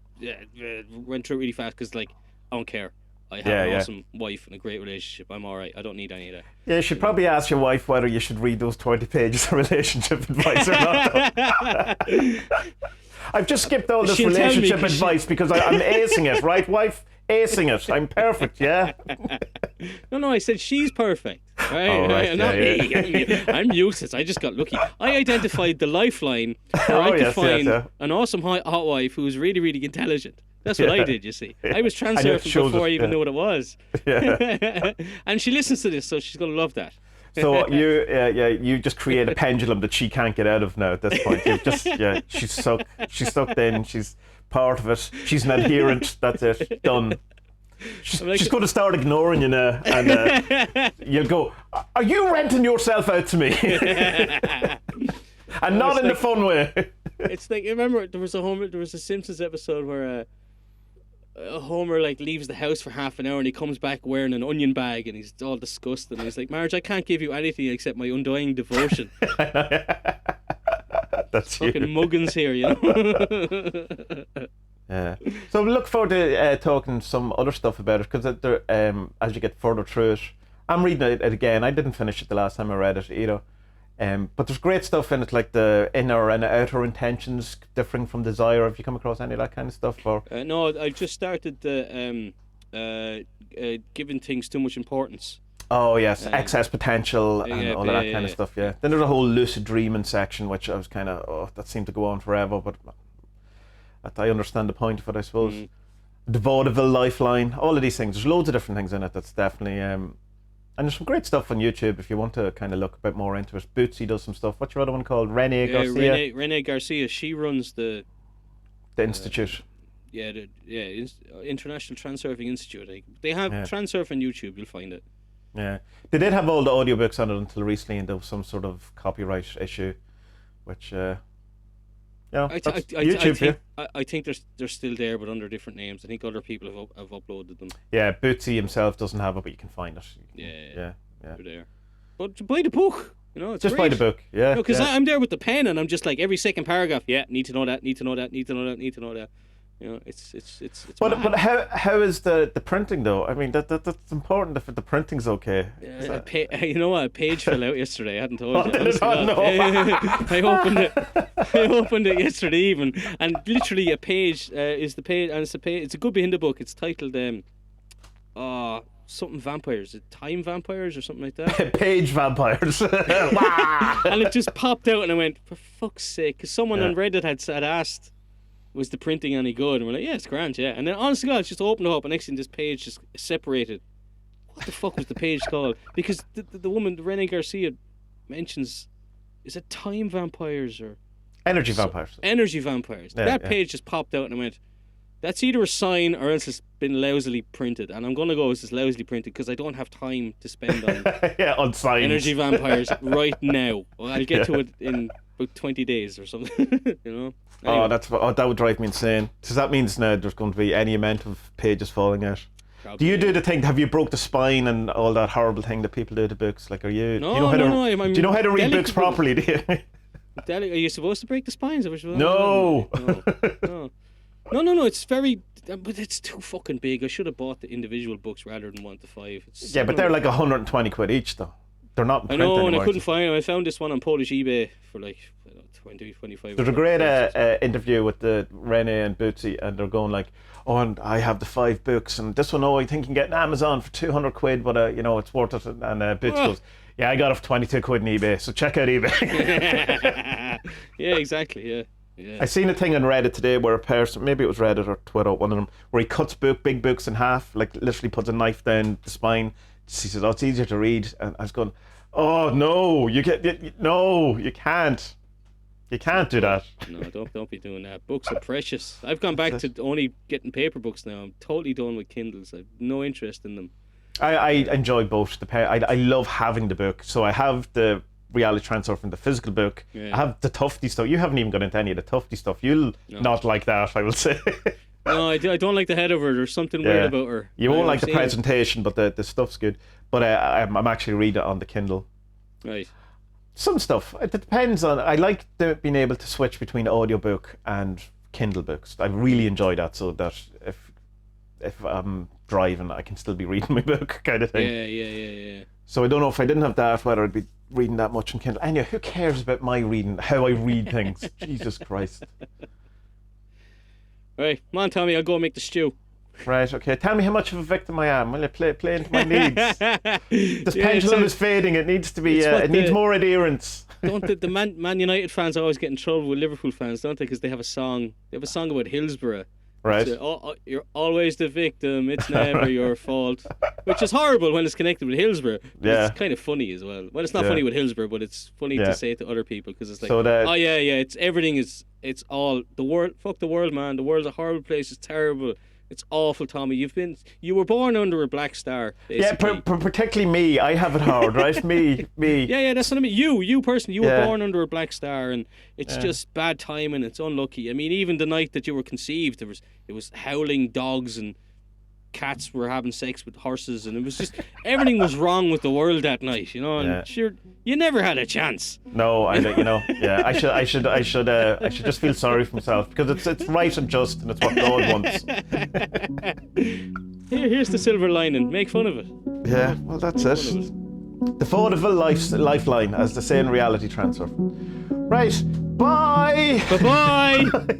went through it really fast because, like, I don't care. I have an awesome wife and a great relationship. I'm all right. I don't need any of that. Yeah, you should probably ask your wife whether you should read those 20 pages of relationship advice or not. I've just skipped all this relationship advice because I'm acing it, right, wife? Acing it. I'm perfect, yeah? No, I said she's perfect. Right? Not me. I'm useless. I just got lucky. I identified the lifeline where I could find an awesome hot wife who's really, really intelligent. That's what I did, you see. I was transurfing before I even knew what it was. And she listens to this, so she's going to love that. So you just create a pendulum that she can't get out of now at this point. You've just she's sucked in. She's part of it. She's an adherent. That's it. Done. She's going to start ignoring you now, and you'll go, "Are you renting yourself out to me?" And not in the fun way. It's like, remember there was a Simpsons episode where Homer, like, leaves the house for half an hour and he comes back wearing an onion bag and he's all disgusted and he's like, Marge, I can't give you anything except my undying devotion. that's you. Fucking muggins here, you know. Yeah. So look forward to talking some other stuff about it, because as you get further through it, I'm reading it again. I didn't finish it the last time I read it either. But there's great stuff in it, like the inner and outer intentions differing from desire. Have you come across any of that kind of stuff? Or No, I just started the giving things too much importance. oh yes, excess potential and all of that kind of stuff. Yeah. Then there's a whole lucid dreaming section, which I was kind of that seemed to go on forever, but I understand the point of it, I suppose. The vaudeville lifeline, all of these things. There's loads of different things in it. That's definitely and there's some great stuff on YouTube if you want to kind of look a bit more into it. Bootsy does some stuff. What's your other one called? Renee Garcia. Renee Garcia. She runs the Institute. International Transurfing Institute. They have Transurf on YouTube. You'll find it. Yeah, they did have all the audiobooks on it until recently, and there was some sort of copyright issue, which YouTube. I think they're still there, but under different names. I think other people have uploaded them. Yeah, Bootsy himself doesn't have it, but you can find it. Yeah. They're there. But buy the book. You know, it's just great. buy the book. Yeah. Because I'm there with the pen, and I'm just like every second paragraph. Yeah, need to know that. Need to know that. Need to know that. Need to know that. You know, it's. But how is the printing though? I mean that's important if the printing's okay. You know what? A page fell out yesterday. I hadn't told you. I opened it yesterday even, and literally a page is the page, and it's a page. It's a good bit in the book. It's titled something vampires, time vampires or something like that. Page vampires. And it just popped out, and I went, for fuck's sake, because someone on Reddit had asked, was the printing any good? And we're like, yeah, it's grand, yeah. And then honestly, God, just opened it up, and next thing this page just separated. What the fuck was the page called? Because the woman, Renee Garcia, mentions, is it time vampires or energy vampires? Energy vampires. Yeah, that page just popped out, and I went, that's either a sign or else it's been lousily printed. And I'm gonna go with it's lousily printed because I don't have time to spend on on signs. Energy vampires right now. Well, I'll get to it in about 20 days or something. You know. Anyway. That would drive me insane. So that means now there's going to be any amount of pages falling out. Probably, do you do the thing? Have you broke the spine and all that horrible thing that people do to books? Like, are you? No, do you know no. Do you know how to read books properly? Do you? Are you supposed to break the spines? No. No. It's very, but it's too fucking big. I should have bought the individual books rather than 1 to 5. Yeah, but they're like 120 quid each, though. They're not. I know, and I couldn't find them. I found this one on Polish eBay for like 20, 25. There's a great interview with the Renee and Bootsy, and they're going like, "Oh, and I have the 5 books, and this one, I think you can get on Amazon for 200 quid, but it's worth it." And Bootsy goes, "Yeah, I got it for 22 quid on eBay, so check out eBay." Yeah, exactly. Yeah. I seen a thing on Reddit today where a person, maybe it was Reddit or Twitter, one of them, where he cuts big books in half, like literally puts a knife down the spine. He says, "Oh, it's easier to read," and I was going, "Oh no, you can't." You can't do that. No, don't be doing that. Books are precious. I've gone back to only getting paper books now. I'm totally done with Kindles. I've no interest in them. I enjoy both. I love having the book. So I have the Reality Transurfing, the physical book. Yeah. I have the Tufty stuff. You haven't even got into any of the Tufty stuff. You'll not like that, I will say. No, I don't like the head of her. There's something weird about her. You won't like the presentation, but the stuff's good. But I'm actually reading it on the Kindle. Right. Some stuff. It depends on. I like being able to switch between audiobook and Kindle books. I really enjoy that, so that if I'm driving, I can still be reading my book, kind of thing. Yeah. So I don't know if I didn't have that, whether I'd be reading that much on Kindle. Anyway, who cares about my reading? How I read things? Jesus Christ. Right, come on, Tommie. I'll go make the stew. Right, okay. Tell me how much of a victim I am. Will I play into my needs? This pendulum is fading. It needs to be. It needs more adherence. Don't the Man United fans always get in trouble with Liverpool fans, don't they? Because they have a song. They have a song about Hillsborough. Right. You're always the victim. It's never your fault. Which is horrible when it's connected with Hillsborough. Yeah. It's kind of funny as well. Well, it's not funny with Hillsborough, but it's funny to say it to other people because it's like, it's everything is. It's all the world. Fuck the world, man. The world's a horrible place. It's terrible. It's awful, Tommie. You were born under a black star. Basically. Yeah, particularly me. I have it hard, right? me. Yeah, that's what I mean. You personally, you were born under a black star, and it's just bad timing. It's unlucky. I mean, even the night that you were conceived, it was howling dogs and cats were having sex with horses, and it was just everything was wrong with the world that night, you know. And sure, you never had a chance. No, I should just feel sorry for myself because it's right and just, and it's what God wants. Here's the silver lining. Make fun of it. Yeah, well, that's it. The vaudeville lifeline, as they say in Reality Transurfing. Right, bye. Bye bye.